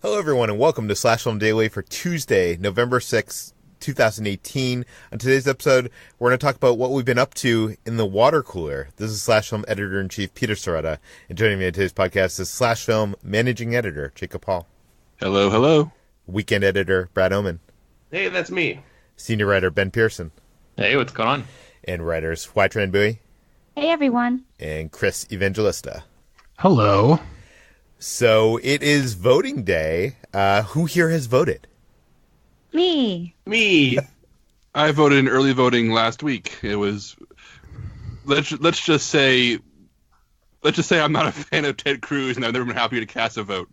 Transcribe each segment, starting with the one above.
Hello, everyone, and welcome to Slash Film Daily for Tuesday, November 6th, 2018. On today's episode, we're going to talk about what we've been up to in the water cooler. This is Slash Film Editor-in-Chief Peter Sciretta, and joining me on today's podcast is Slash Film Managing Editor Jacob Hall. Hello, hello. Weekend Editor Brad Oman. Hey, that's me. Senior Writer Ben Pearson. Hey, what's going on? And writers Hoai-Tran. Hey, everyone. And Chris Evangelista. Hello. So it is voting day. Who here has voted? Me. I voted in early voting last week. It was let's just say I'm not a fan of Ted Cruz, and I've never been happy to cast a vote.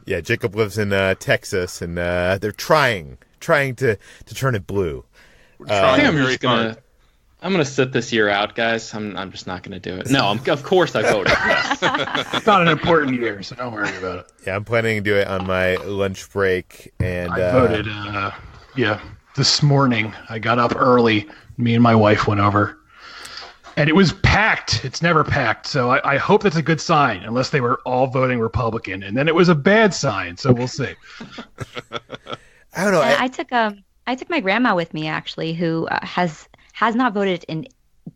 Yeah, Jacob lives in Texas, and they're trying to turn it blue. I'm gonna sit this year out, guys. I'm just not gonna do it. No, of course I voted. It's not an important year, so don't worry about it. Yeah, I'm planning to do it on my lunch break, and I voted. This morning I got up early. Me and my wife went over, and it was packed. It's never packed, so I hope that's a good sign. Unless they were all voting Republican, and then it was a bad sign. So we'll see. I don't know. I took my grandma with me, actually, who has not voted in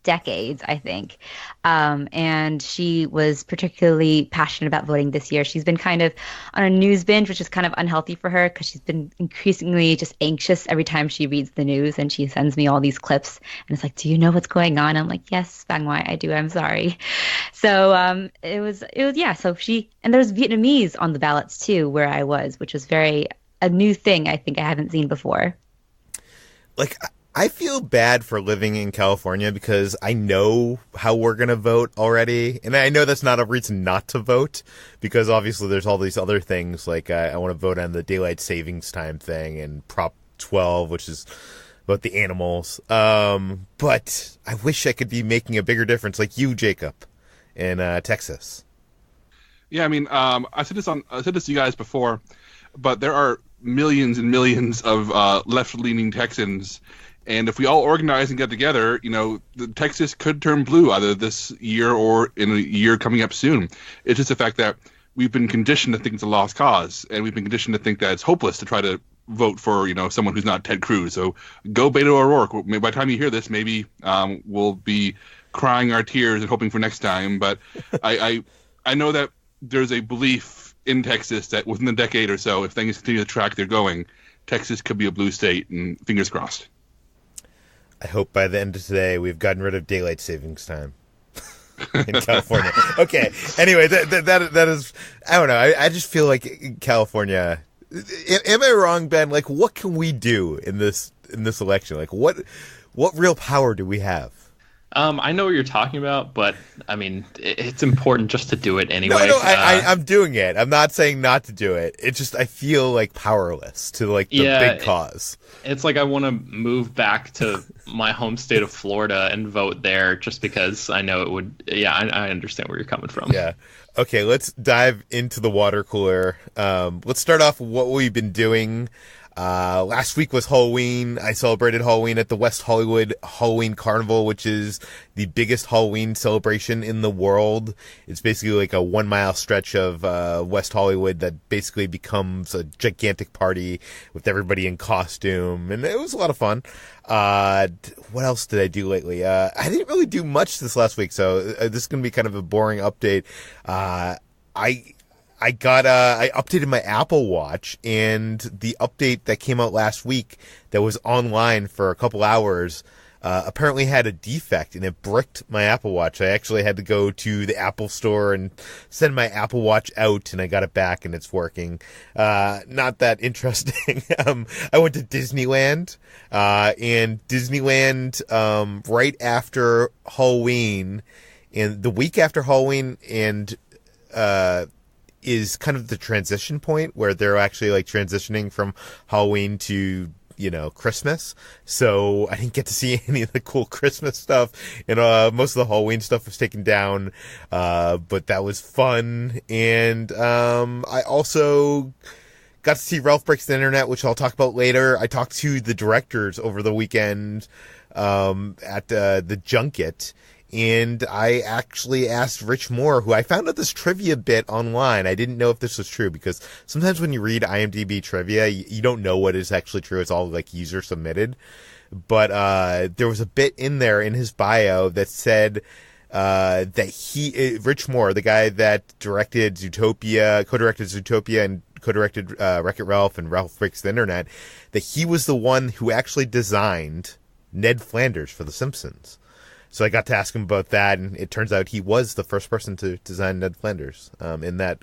decades, I think. And she was particularly passionate about voting this year. She's been kind of on a news binge, which is kind of unhealthy for her because she's been increasingly just anxious every time she reads the news, and she sends me all these clips. And it's like, do you know what's going on? I'm like, yes, Van Wai, I do. I'm sorry. So it was yeah. So and there's Vietnamese on the ballots too, where I was, which was a new thing I think I haven't seen before. Like, I feel bad for living in California because I know how we're going to vote already. And I know that's not a reason not to vote because obviously there's all these other things like I want to vote on the daylight savings time thing and Prop 12, which is about the animals. But I wish I could be making a bigger difference like you, Jacob, in Texas. Yeah, I mean, I said this to you guys before, but there are millions and millions of left-leaning Texans. And if we all organize and get together, Texas could turn blue either this year or in a year coming up soon. It's just the fact that we've been conditioned to think it's a lost cause, and we've been conditioned to think that it's hopeless to try to vote for, someone who's not Ted Cruz. So go Beto O'Rourke. By the time you hear this, maybe we'll be crying our tears and hoping for next time. But I know that there's a belief in Texas that within a decade or so, if things continue the track they're going, Texas could be a blue state, and fingers crossed. I hope by the end of today we've gotten rid of daylight savings time in California. Okay. Anyway, that is, I don't know. I just feel like California. Am I wrong, Ben? Like, what can we do in this election? Like, what real power do we have? I know what you're talking about, but I mean, it's important just to do it anyway. No, I'm doing it. I'm not saying not to do it. It's just I feel like powerless to like the big cause. It's like I want to move back to my home state of Florida and vote there just because I know it would. Yeah, I understand where you're coming from. Yeah. Okay, let's dive into the water cooler. Let's start off with what we've been doing. Last week was Halloween. I celebrated Halloween at the West Hollywood Halloween Carnival, which is the biggest Halloween celebration in the world. It's basically like a 1 mile stretch of West Hollywood that basically becomes a gigantic party with everybody in costume, and it was a lot of fun. What else did I do lately? I didn't really do much this last week, so this is going to be kind of a boring update. I updated my Apple Watch, and the update that came out last week that was online for a couple hours apparently had a defect, and it bricked my Apple Watch. I actually had to go to the Apple store and send my Apple Watch out, and I got it back, and it's working. Not that interesting. I went to Disneyland, and Disneyland right after Halloween, and the week after Halloween, and is kind of the transition point where they're actually like transitioning from Halloween to, Christmas. So I didn't get to see any of the cool Christmas stuff, and most of the Halloween stuff was taken down. But that was fun. And I also got to see Ralph Breaks the Internet, which I'll talk about later. I talked to the directors over the weekend at the junket. And I actually asked Rich Moore, who I found out this trivia bit online. I didn't know if this was true because sometimes when you read IMDb trivia, you don't know what is actually true. It's all like user submitted. But there was a bit in there in his bio that said that Rich Moore, the guy that directed Zootopia, co-directed Zootopia and co-directed Wreck-It Ralph and Ralph Breaks the Internet, that he was the one who actually designed Ned Flanders for The Simpsons. So I got to ask him about that, and it turns out he was the first person to design Ned Flanders in that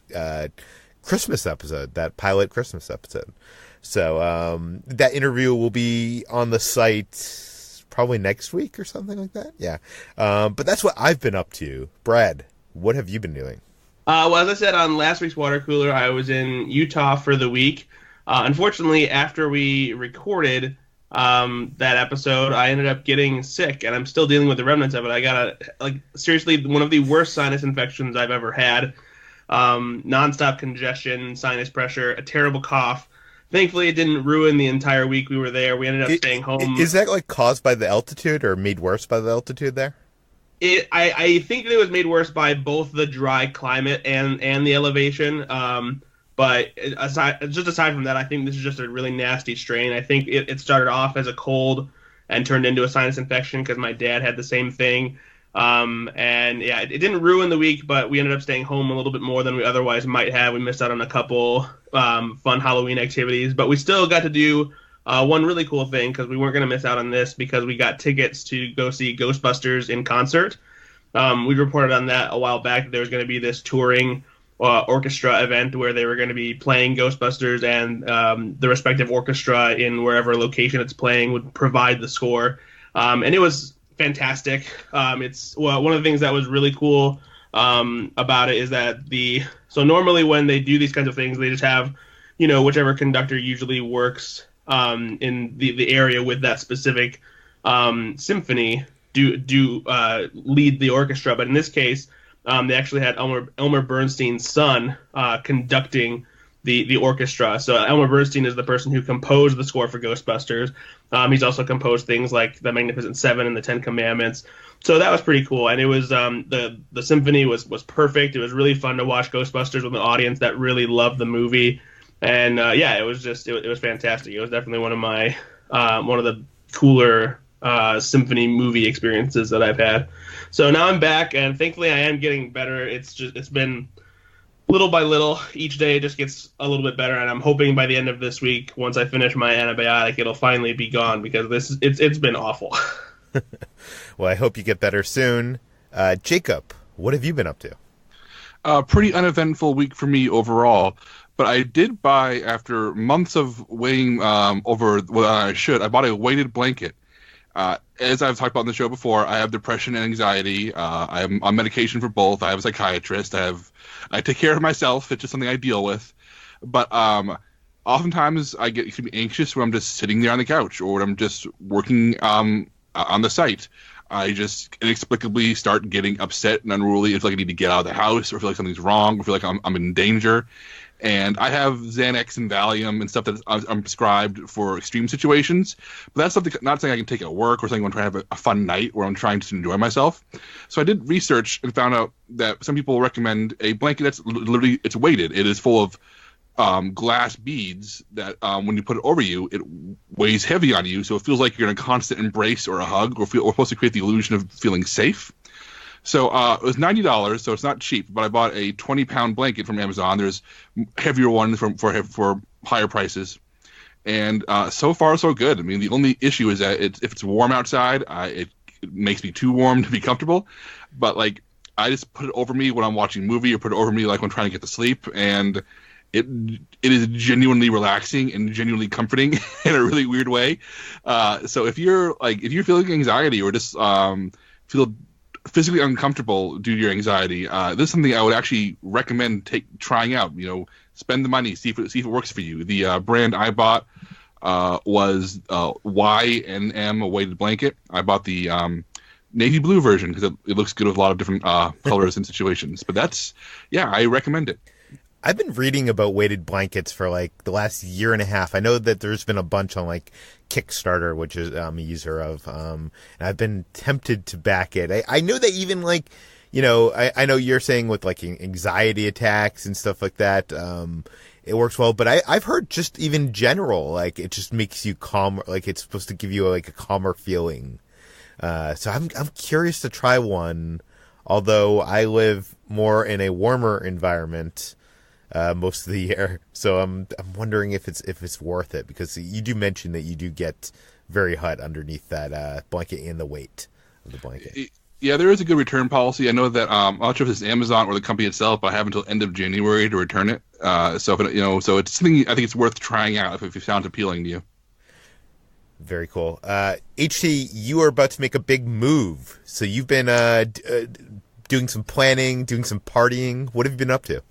Christmas episode, that pilot Christmas episode. So that interview will be on the site probably next week or something like that. Yeah. But that's what I've been up to. Brad, what have you been doing? Well, as I said on last week's Water Cooler, I was in Utah for the week. Unfortunately, after we recorded that episode, I ended up getting sick, and I'm still dealing with the remnants of it. I got seriously one of the worst sinus infections I've ever had. Nonstop congestion, sinus pressure, a terrible cough. Thankfully, it didn't ruin the entire week we were there. We ended up staying home. Is that like caused by the altitude or made worse by the altitude there? I think it was made worse by both the dry climate and the elevation. But aside from that, I think this is just a really nasty strain. I think it started off as a cold and turned into a sinus infection because my dad had the same thing. And yeah, it didn't ruin the week, but we ended up staying home a little bit more than we otherwise might have. We missed out on a couple fun Halloween activities, but we still got to do one really cool thing because we weren't going to miss out on this because we got tickets to go see Ghostbusters in concert. We reported on that a while back that there was going to be this touring orchestra event where they were going to be playing Ghostbusters, and the respective orchestra in wherever location it's playing would provide the score. And it was fantastic. It's one of the things that was really cool about it is that so normally when they do these kinds of things, they just have, whichever conductor usually works in the area with that specific symphony do lead the orchestra. But in this case, they actually had Elmer Bernstein's son conducting the orchestra. So Elmer Bernstein is the person who composed the score for Ghostbusters. He's also composed things like The Magnificent Seven and The Ten Commandments. So that was pretty cool. And it was the symphony was perfect. It was really fun to watch Ghostbusters with an audience that really loved the movie. And it was it was fantastic. It was definitely one of my one of the cooler symphony movie experiences that I've had. So now I'm back, and thankfully I am getting better. It's been little by little. Each day it just gets a little bit better, and I'm hoping by the end of this week, once I finish my antibiotic, it'll finally be gone because it's been awful. Well, I hope you get better soon. Jacob, what have you been up to? Pretty uneventful week for me overall. But I did buy, after months of weighing over what I should, I bought a weighted blanket. As I've talked about on the show before, I have depression and anxiety. I'm on medication for both. I have a psychiatrist. I take care of myself. It's just something I deal with. But oftentimes I get extremely anxious when I'm just sitting there on the couch or when I'm just working on the site. I just inexplicably start getting upset and unruly. I feel like I need to get out of the house, or feel like something's wrong, or feel like I'm in danger. And I have Xanax and Valium and stuff that I'm prescribed for extreme situations. But that's something, not something I can take at work or something when I'm trying to have a fun night where I'm trying to enjoy myself. So I did research and found out that some people recommend a blanket that's literally, it's weighted. It is full of glass beads that when you put it over you, it weighs heavy on you. So it feels like you're in a constant embrace or a hug or supposed to create the illusion of feeling safe. So it was $90, so it's not cheap, but I bought a 20-pound blanket from Amazon. There's heavier ones for higher prices. And so far, so good. I mean, the only issue is that if it's warm outside, it makes me too warm to be comfortable. But, I just put it over me when I'm watching a movie or put it over me, when I'm trying to get to sleep. And it is genuinely relaxing and genuinely comforting in a really weird way. So if you're feeling anxiety or just feel physically uncomfortable due to your anxiety, this is something I would actually recommend trying out. Spend the money, see if it works for you. The brand I bought was YNM, a weighted blanket. I bought the navy blue version because it looks good with a lot of different colors and situations. But I recommend it. I've been reading about weighted blankets for like the last year and a half. I know that there's been a bunch on like Kickstarter, which is I'm a user of, and I've been tempted to back it. I know that even like, I know you're saying with like anxiety attacks and stuff like that, it works well. But I've heard just even general, like it just makes you calmer. Like it's supposed to give you like a calmer feeling. So I'm curious to try one. Although I live more in a warmer environment most of the year, so I'm wondering if it's worth it, because you do mention that you do get very hot underneath that blanket and the weight of the blanket. Yeah, there is a good return policy. I know that I'm not sure if it's Amazon or the company itself, but I have until end of January to return it. So if so it's something I think it's worth trying out if it sounds appealing to you. Very cool. HT, you are about to make a big move. So you've been doing some planning, doing some partying. What have you been up to?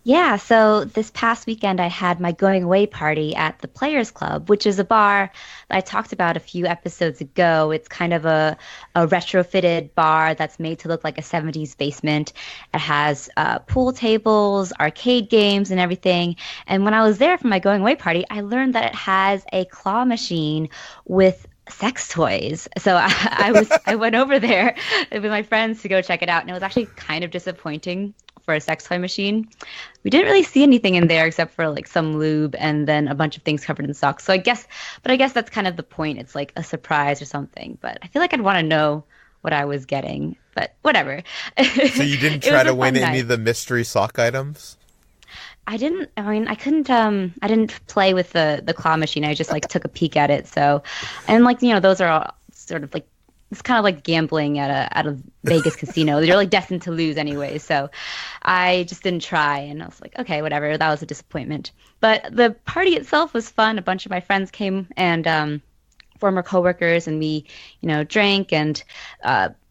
Yeah, so this past weekend I had my going away party at the Players Club, which is a bar that I talked about a few episodes ago. It's kind of a retrofitted bar that's made to look like a 70s basement. It has pool tables, arcade games, and everything. And when I was there for my going away party, I learned that it has a claw machine with sex toys. So I went over there with my friends to go check it out, and it was actually kind of disappointing for a sex toy machine. We didn't really see anything in there except for like some lube and then a bunch of things covered in socks. So I guess that's kind of the point. It's like a surprise or something. But I feel like I'd want to know what I was getting. But whatever. So you didn't try to win any of the mystery sock items? I didn't. I mean, I couldn't. I didn't play with the claw machine. I just like took a peek at it. So, and like those are all sort of like, it's kind of like gambling at a Vegas casino. You're like destined to lose anyway. So I just didn't try, and I was like, okay, whatever. That was a disappointment. But the party itself was fun. A bunch of my friends came, and former coworkers, and we, drank and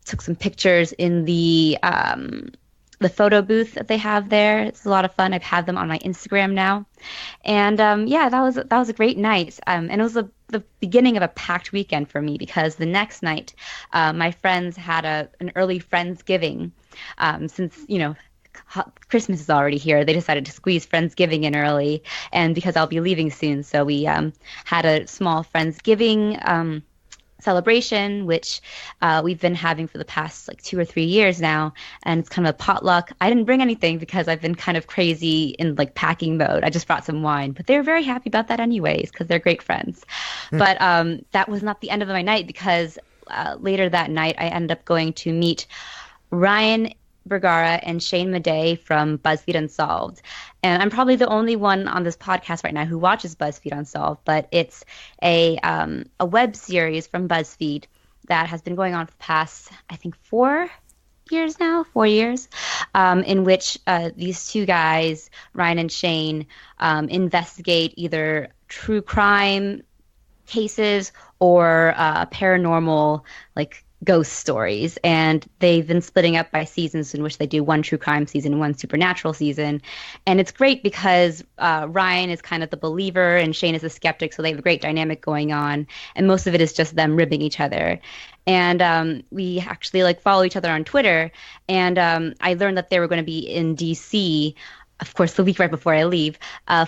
took some pictures in the photo booth that they have there. It's a lot of fun. I've had them on my Instagram now. And that was a great night. And it was the beginning of a packed weekend for me, because the next night my friends had an early Friendsgiving. Since, Christmas is already here, they decided to squeeze Friendsgiving in early. And because I'll be leaving soon, so we had a small Friendsgiving celebration, which we've been having for the past like 2 or 3 years now, and it's kind of a potluck. I didn't bring anything because I've been kind of crazy in like packing mode. I just brought some wine, but they were very happy about that anyways, because they're great friends. But that was not the end of my night, because later that night I ended up going to meet Ryan Bergara and Shane Madej from BuzzFeed Unsolved. And I'm probably the only one on this podcast right now who watches BuzzFeed Unsolved, but it's a web series from BuzzFeed that has been going on for the past, I think, 4 years now, in which these two guys, Ryan and Shane, investigate either true crime cases or paranormal, like, ghost stories. And they've been splitting up by seasons, in which they do one true crime season and one supernatural season. And it's great because Ryan is kind of the believer and Shane is the skeptic, so they have a great dynamic going on, and most of it is just them ribbing each other. And we actually like follow each other on Twitter, and I learned that they were going to be in DC, of course, the week right before I leave,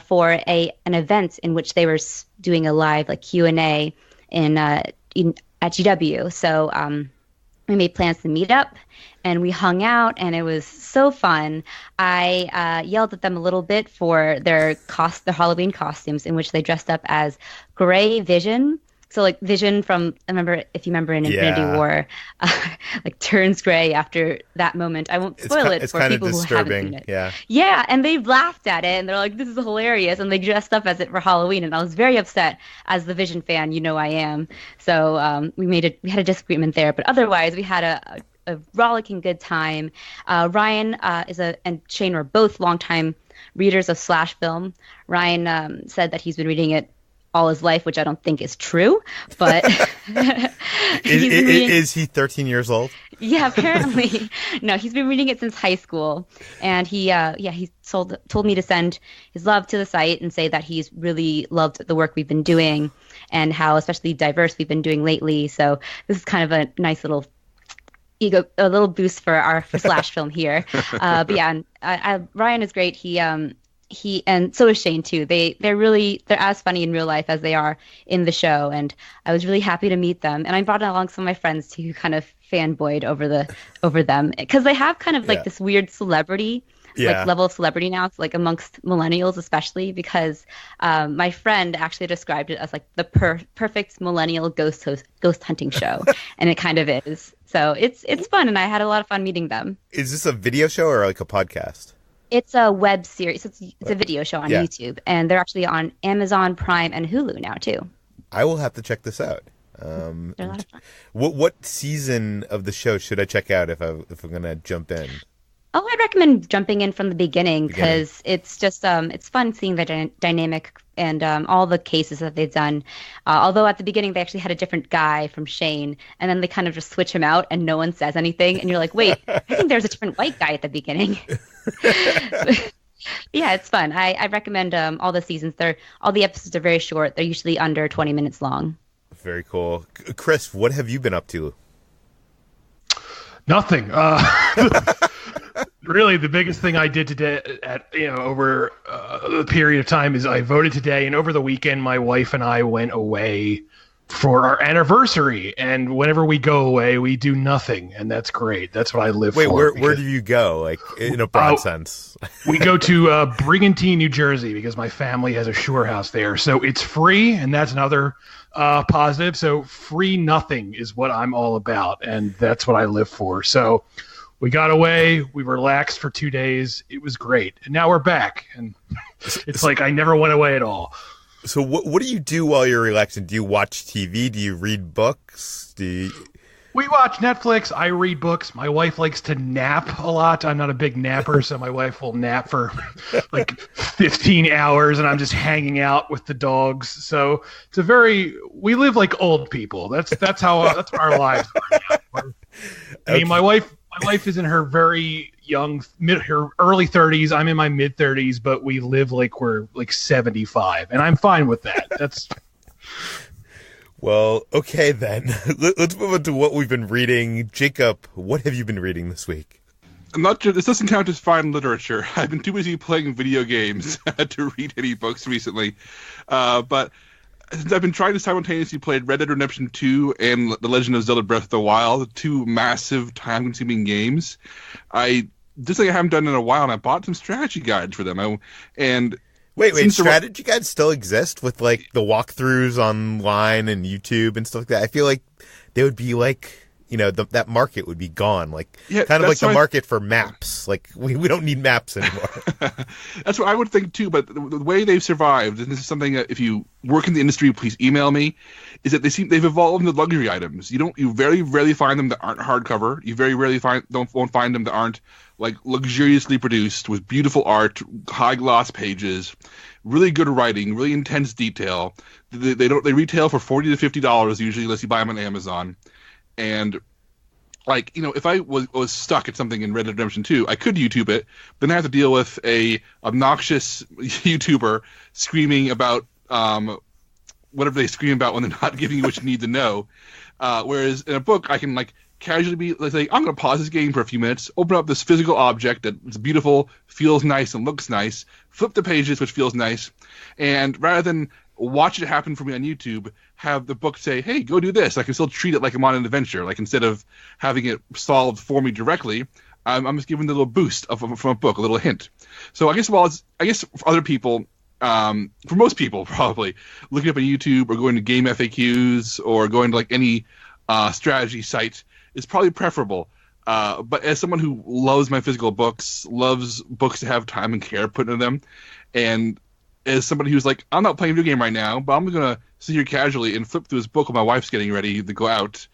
for an event in which they were doing a live like Q&A at GW. So we made plans to meet up, and we hung out, and it was so fun. I yelled at them a little bit for their Halloween costumes, in which they dressed up as Gray Vision. So like Vision from, if you remember in Infinity War, like turns gray after that moment. I won't spoil it for people who haven't seen it. Yeah, and they laughed at it, and they're like, "This is hilarious," and they dressed up as it for Halloween. And I was very upset as the Vision fan, I am. So we had a disagreement there, but otherwise we had a rollicking good time. Ryan and Shane are both longtime readers of slash film. Ryan said that he's been reading it all his life, which I don't think is true, but is he 13 years old? Yeah, apparently. No, he's been reading it since high school, and he told me to send his love to the site and say that he's really loved the work we've been doing and how especially diverse we've been doing lately. So this is kind of a nice little a little boost for slash film here. But yeah, Ryan is great. He and so is Shane too. They're as funny in real life as they are in the show, and I was really happy to meet them. And I brought along some of my friends too, who kind of fanboyed over them because they have kind of like this weird celebrity. Like level of celebrity now, like amongst millennials especially, because my friend actually described it as like the perfect millennial ghost hunting show, and it kind of is. So it's fun, and I had a lot of fun meeting them. Is this a video show or like a podcast? It's a web series. It's a video show on YouTube, and they're actually on Amazon Prime and Hulu now too. I will have to check this out. They're a lot of fun. What season of the show should I check out if I'm gonna jump in? Oh, I'd recommend jumping in from the beginning because it's just it's fun seeing the dynamic and all the cases that they've done. Although at the beginning they actually had a different guy from Shane, and then they kind of just switch him out and no one says anything, and you're like, wait, I think there's a different white guy at the beginning. Yeah, it's fun. I recommend all the seasons. All the episodes are very short. They're usually under 20 minutes long. Very cool. Chris, what have you been up to? Nothing. Really, the biggest thing I did today, over the period of time, is I voted today, and over the weekend, my wife and I went away for our anniversary. And whenever we go away, we do nothing, and that's great. That's what I live for. Wait, where do you go? Like in a broad sense, we go to Brigantine, New Jersey, because my family has a shore house there, so it's free, and that's another positive. So free nothing is what I'm all about, and that's what I live for. So. We got away. We relaxed for 2 days. It was great. And now we're back. And it's like I never went away at all. So what do you do while you're relaxing? Do you watch TV? Do you read books? We watch Netflix. I read books. My wife likes to nap a lot. I'm not a big napper, so my wife will nap for like 15 hours, and I'm just hanging out with the dogs. So we live like old people. That's what our lives are now. I mean, my wife is in her very young, her early 30s. I'm in my mid 30s, but we live like we're like 75, and I'm fine with that. That's well, okay then. Let's move on to what we've been reading. Jacob, what have you been reading this week? I'm not sure. This doesn't count as fine literature. I've been too busy playing video games to read any books recently. But since I've been trying to simultaneously play Red Dead Redemption 2 and The Legend of Zelda Breath of the Wild, two massive, time-consuming games, this thing I haven't done in a while, and I bought some strategy guides for them. Wait, strategy guides still exist with like the walkthroughs online and YouTube and stuff like that? I feel like they would be like, that market would be gone. Like kind of like the market for maps. Like we don't need maps anymore. That's what I would think too. But the way they've survived, and this is something that if you work in the industry, please email me, is that they've evolved into luxury items. You very rarely find them that aren't hardcover. You very rarely won't find them that aren't like luxuriously produced with beautiful art, high gloss pages, really good writing, really intense detail. They retail for $40 to $50 usually, unless you buy them on Amazon. And if I was stuck at something in Red Dead Redemption 2, I could YouTube it, then I have to deal with a obnoxious YouTuber screaming about whatever they scream about when they're not giving you what you need to know. Whereas in a book, I can casually be like, I'm going to pause this game for a few minutes, open up this physical object that's beautiful, feels nice, and looks nice, flip the pages, which feels nice, and rather than watch it happen for me on YouTube, have the book say, hey, go do this. I can still treat it like I'm on an adventure. Like instead of having it solved for me directly, I'm just giving a little boost from a book, a little hint. So I guess for other people, for most people probably, looking up on YouTube or going to game FAQs or going to any strategy site is probably preferable. But as someone who loves my physical books, loves books to have time and care put into them, and as somebody who's like, I'm not playing a video game right now, but I'm going to sit here casually and flip through this book while my wife's getting ready to go out,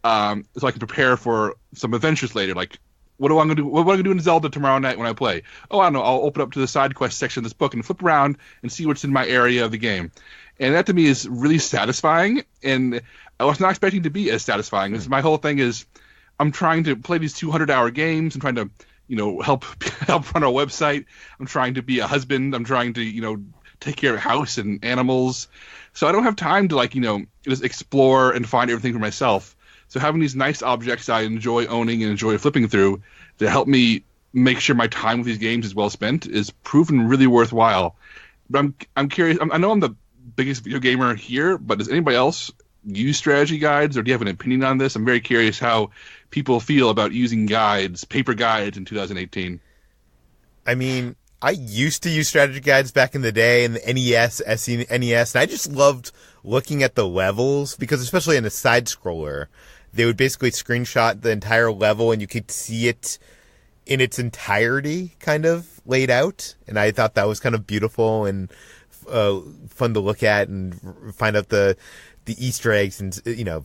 so I can prepare for some adventures later. Like, what am I going to do? What am I going to do in Zelda tomorrow night when I play? Oh, I don't know. I'll open up to the side quest section of this book and flip around and see what's in my area of the game. And that to me is really satisfying, and I was not expecting to be as satisfying. Because my whole thing is, I'm trying to play these 200-hour games. I'm trying to, help run a website. I'm trying to be a husband. I'm trying to, take care of a house and animals. So I don't have time to just explore and find everything for myself. So having these nice objects I enjoy owning and enjoy flipping through to help me make sure my time with these games is well spent is proven really worthwhile. But I'm curious. I know I'm the biggest video gamer here, but does anybody else use strategy guides, or do you have an opinion on this? I'm very curious how people feel about using guides, paper guides, in 2018. I mean, I used to use strategy guides back in the day in the NES, SNES, and I just loved looking at the levels because, especially in a side scroller, they would basically screenshot the entire level and you could see it in its entirety kind of laid out. And I thought that was kind of beautiful and fun to look at and find out the Easter eggs and,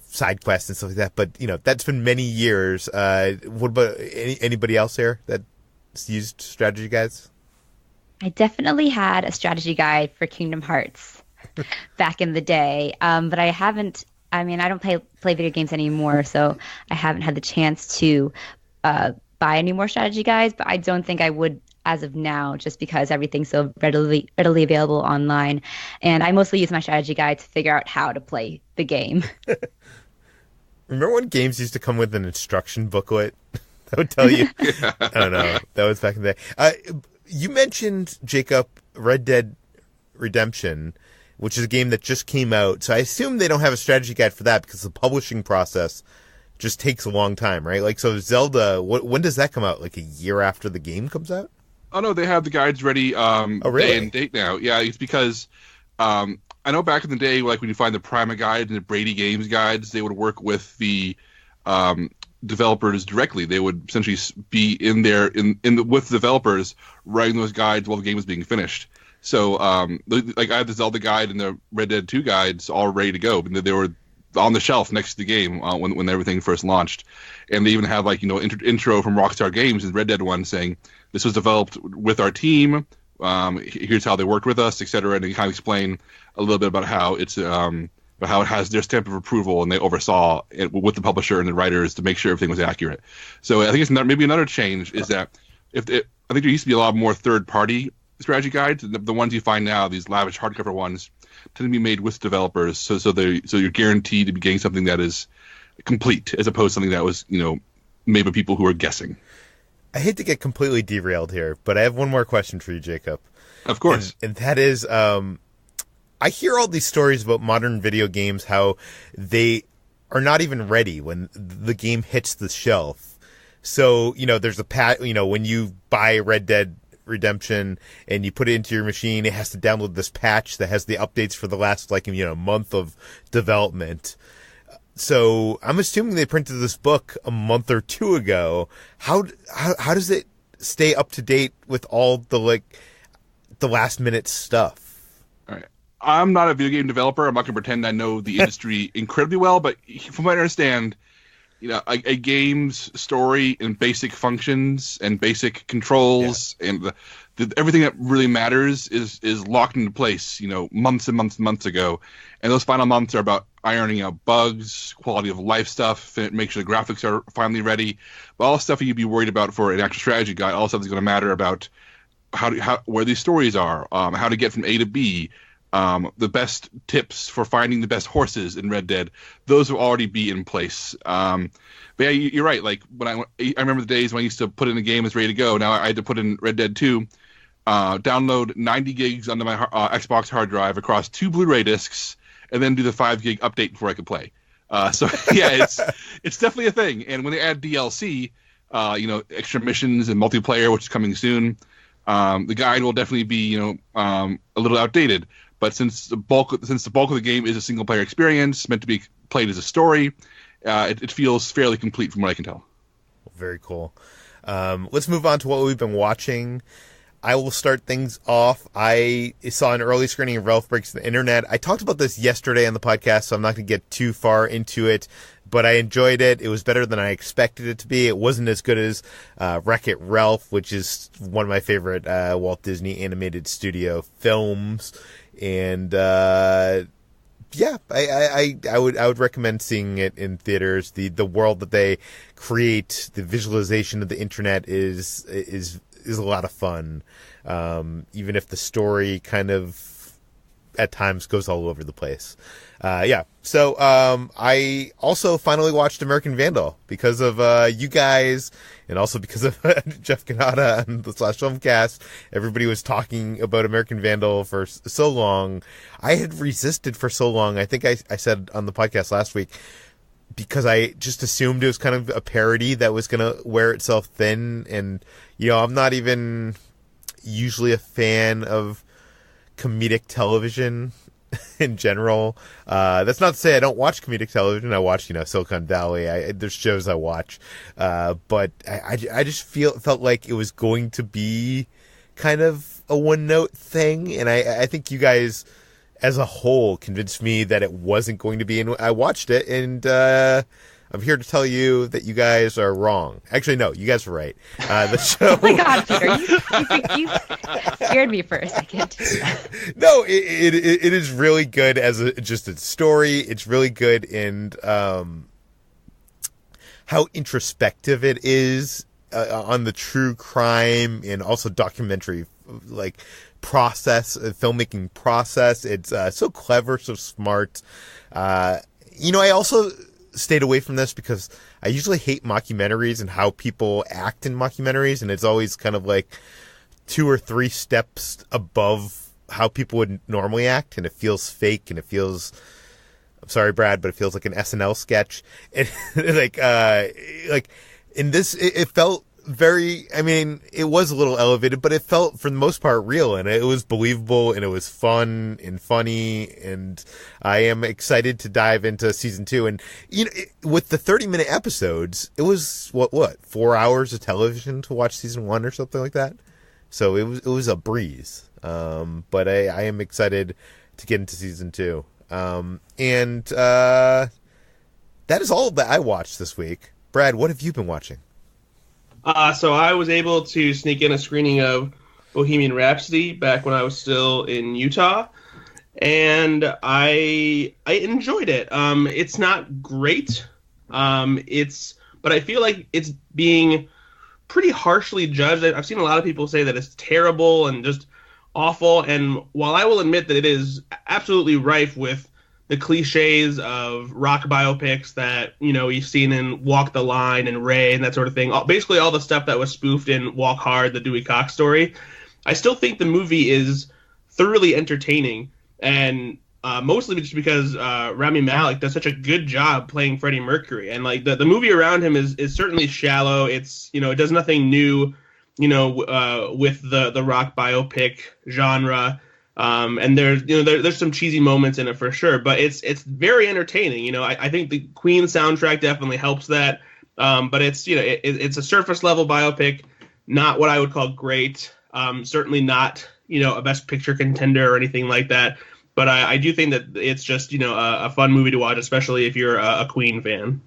side quests and stuff like that. But, that's been many years. What about anybody else there that's used strategy guides? I definitely had a strategy guide for Kingdom Hearts back in the day, but I haven't. I mean, I don't play video games anymore, so I haven't had the chance to buy any more strategy guides. But I don't think I would as of now, just because everything's so readily available online, and I mostly use my strategy guide to figure out how to play the game. Remember when games used to come with an instruction booklet that would tell you? I don't know. That was back in the day. You mentioned, Jacob, Red Dead Redemption, which is a game that just came out. So I assume they don't have a strategy guide for that because the publishing process just takes a long time, right? Like, so Zelda, when does that come out? Like a year after the game comes out? Oh, no, they have the guides ready really? Day and date now. Yeah, it's because I know back in the day, like when you find the Prima guide and the Brady Games guides, they would work with the developers directly. They would essentially be in there with the developers writing those guides while the game was being finished. So, like I had the Zelda guide and the Red Dead 2 guides all ready to go. They were on the shelf next to the game when everything first launched. And they even have intro from Rockstar Games, the Red Dead one, saying this was developed with our team. Here's how they worked with us, etc. And they kind of explain a little bit about how it's but how it has their stamp of approval, and they oversaw it with the publisher and the writers to make sure everything was accurate. So I think it's maybe another change is that I think there used to be a lot more third-party strategy guides. The ones you find now, these lavish hardcover ones, tend to be made with developers. So you're guaranteed to be getting something that is complete, as opposed to something that was made by people who are guessing. I hate to get completely derailed here, but I have one more question for you, Jacob. Of course, and that is. I hear all these stories about modern video games, how they are not even ready when the game hits the shelf. So, there's a when you buy Red Dead Redemption and you put it into your machine, it has to download this patch that has the updates for the last, month of development. So I'm assuming they printed this book a month or two ago. How does it stay up to date with all the last minute stuff? All right. I'm not a video game developer. I'm not going to pretend I know the industry incredibly well, but from what I understand, a game's story and basic functions and basic controls and everything that really matters is locked into place, months and months and months ago. And those final months are about ironing out bugs, quality of life stuff, make sure the graphics are finally ready. But all the stuff you'd be worried about for an actual strategy guide, all the stuff is going to matter about where these stories are, how to get from A to B, the best tips for finding the best horses in Red Dead, those will already be in place. But yeah, you're right. Like when I remember the days when I used to put in a game as ready to go. Now I had to put in Red Dead 2, download 90 gigs onto my Xbox hard drive across 2 Blu-ray discs, and then do the 5 gig update before I could play. So yeah, it's definitely a thing. And when they add DLC, extra missions and multiplayer, which is coming soon, the guide will definitely be a little outdated. But since the bulk of the game is a single player experience meant to be played as a story, it feels fairly complete from what I can tell. Very cool. Let's move on to what we've been watching. I will start things off. I saw an early screening of Ralph Breaks the Internet. I talked about this yesterday on the podcast, so I'm not going to get too far into it, but I enjoyed it. It was better than I expected it to be. It wasn't as good as Wreck-It Ralph, which is one of my favorite Walt Disney Animated Studio films. And yeah, I would recommend seeing it in theaters. The world that they create, the visualization of the internet is a lot of fun. Even if the story kind of at times goes all over the place. So I also finally watched American Vandal because of you guys, and also because of Jeff Canada and the Slash Filmcast. Everybody was talking about American Vandal for so long. I had resisted for so long. I think I said on the podcast last week, because I just assumed it was kind of a parody that was going to wear itself thin. And, I'm not even usually a fan of comedic television in general. That's not to say I don't watch comedic television. I watch, Silicon Valley. There's shows I watch. But I just felt like it was going to be kind of a one-note thing. And I think you guys as a whole convinced me that it wasn't going to be. And I watched it, and I'm here to tell you that you guys are wrong. Actually, no, you guys are right. The show. Oh my God, Peter, you scared me for a second. No, it is really good as just a story. It's really good in how introspective it is on the true crime and also documentary filmmaking process. It's so clever, so smart. I also stayed away from this because I usually hate mockumentaries and how people act in mockumentaries, and it's always kind of like 2 or 3 steps above how people would normally act, and it feels fake, and it feels, I'm sorry, Brad, but it feels like an SNL sketch. And like in this, it felt very, it was a little elevated, but it felt for the most part real, and it was believable, and it was fun and funny, and I am excited to dive into season 2. And with the 30-minute episodes, it was what 4 hours of television to watch season 1 or something like that. So it was a breeze. But I am excited to get into season 2. And that is all that I watched this week. Brad, what have you been watching? So I was able to sneak in a screening of Bohemian Rhapsody back when I was still in Utah, and I enjoyed it. It's not great. But I feel like it's being pretty harshly judged. I've seen a lot of people say that it's terrible and just awful, and while I will admit that it is absolutely rife with the cliches of rock biopics that, you've seen in Walk the Line and Ray and that sort of thing, basically all the stuff that was spoofed in Walk Hard, the Dewey Cox story, I still think the movie is thoroughly entertaining, and mostly just because Rami Malek does such a good job playing Freddie Mercury, and the movie around him is certainly shallow. It's, it does nothing new, with the rock biopic genre. And there's some cheesy moments in it for sure, but it's very entertaining. I think the Queen soundtrack definitely helps that. But it's, it's a surface level biopic, not what I would call great. Certainly not, a best picture contender or anything like that. But I do think that it's just, a fun movie to watch, especially if you're a Queen fan.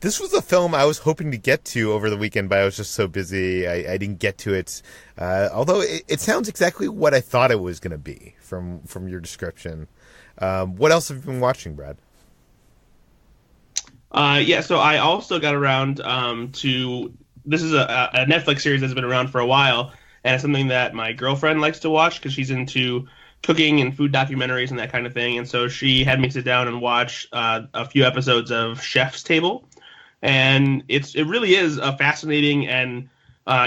This was a film I was hoping to get to over the weekend, but I was just so busy I didn't get to it. Although it sounds exactly what I thought it was going to be from your description. What else have you been watching, Brad? So I also got around to, this is a Netflix series that's been around for a while, and it's something that my girlfriend likes to watch because she's into cooking and food documentaries and that kind of thing. And so she had me sit down and watch a few episodes of Chef's Table. And it really is a fascinating and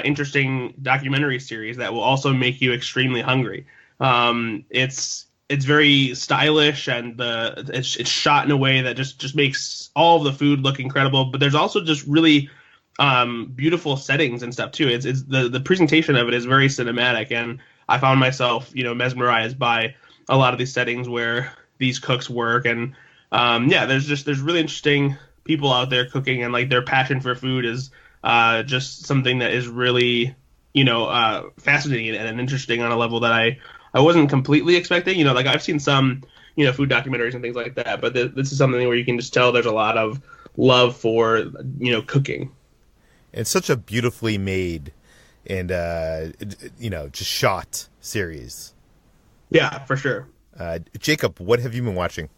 interesting documentary series that will also make you extremely hungry. It's very stylish, and it's shot in a way that just makes all of the food look incredible. But there's also just really beautiful settings and stuff too. It's the presentation of it is very cinematic, and I found myself mesmerized by a lot of these settings where these cooks work. And there's really interesting people out there cooking, and their passion for food is just something that is really fascinating and interesting on a level that I wasn't completely expecting. I've seen some food documentaries and things like that, but this is something where you can just tell there's a lot of love for cooking. It's such a beautifully made and just shot series. Yeah, for sure. Jacob, what have you been watching?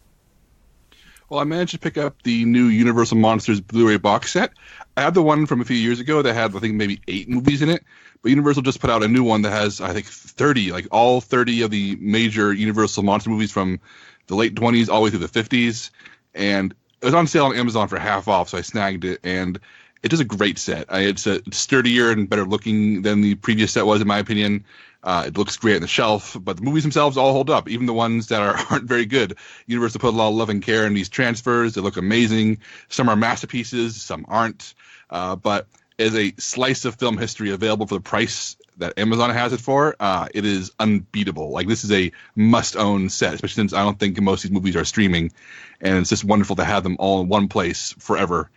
Well, I managed to pick up the new Universal Monsters Blu-ray box set. I had the one from a few years ago that had, I think, maybe 8 movies in it. But Universal just put out a new one that has, I think, 30, like all 30 of the major Universal Monster movies from the late 20s all the way through the 50s. And it was on sale on Amazon for half off, so I snagged it. And it's just a great set. It's sturdier and better looking than the previous set was, in my opinion. It looks great on the shelf, but the movies themselves all hold up, even the ones that aren't very good. Universal put a lot of love and care in these transfers. They look amazing. Some are masterpieces, some aren't. But as a slice of film history available for the price that Amazon has it for, it is unbeatable. Like, this is a must-own set, especially since I don't think most of these movies are streaming, and it's just wonderful to have them all in one place forever.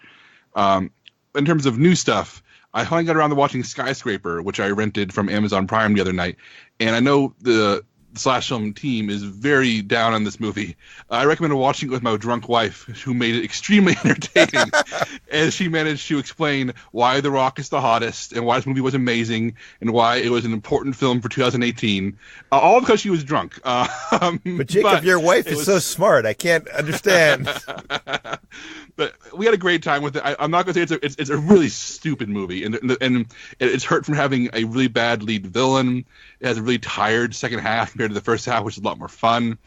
In terms of new stuff, I finally got around to watching Skyscraper, which I rented from Amazon Prime the other night. And I know the Slash Film team is very down on this movie. I recommended watching it with my drunk wife, who made it extremely entertaining, as she managed to explain why The Rock is the hottest, and why this movie was amazing, and why it was an important film for 2018. All because she was drunk. But Jacob, your wife is so smart. I can't understand. But we had a great time with it. I'm not going to say it's a really stupid movie, and it's hurt from having a really bad lead villain. It has a really tired second half compared to the first half, which is a lot more fun.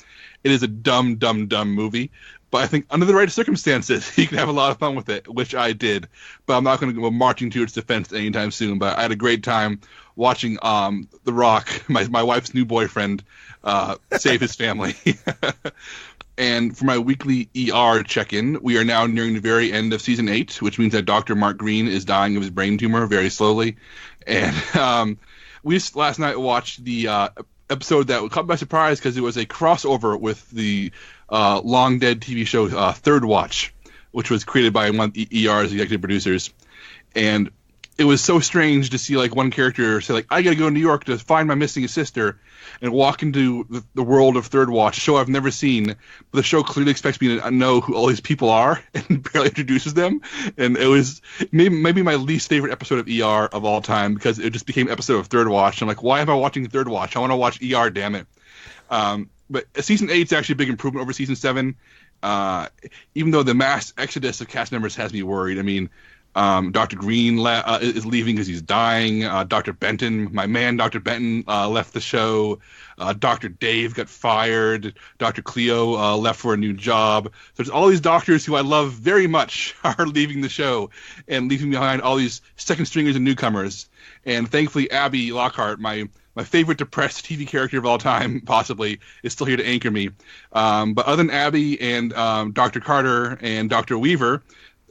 It is a dumb movie, but I think under the right circumstances, you can have a lot of fun with it, which I did. But I'm not going to go marching to its defense anytime soon. But I had a great time watching The Rock, my wife's new boyfriend, save his family. And for my weekly ER check-in, we are now nearing the very end of season 8, which means that Dr. Mark Green is dying of his brain tumor very slowly. And we just last night watched the episode that caught me by surprise because it was a crossover with the long-dead TV show Third Watch, which was created by one of ER's executive producers. And it was so strange to see like one character say like, I gotta go to New York to find my missing sister, and walk into the world of Third Watch, a show I've never seen, but the show clearly expects me to know who all these people are and barely introduces them. And it was maybe my least favorite episode of ER of all time, because it just became an episode of Third Watch. I'm like, why am I watching Third Watch? I want to watch ER, damn it. But season 8 is actually a big improvement over season 7. Even though the mass exodus of cast members has me worried. I mean, Dr. Green is leaving because he's dying. Dr. Benton, my man Dr. Benton, left the show. Dr. Dave got fired. Dr. Cleo left for a new job. So there's all these doctors who I love very much are leaving the show and leaving behind all these second stringers and newcomers. And thankfully, Abby Lockhart, my favorite depressed TV character of all time, possibly, is still here to anchor me. But other than Abby and Dr. Carter and Dr. Weaver,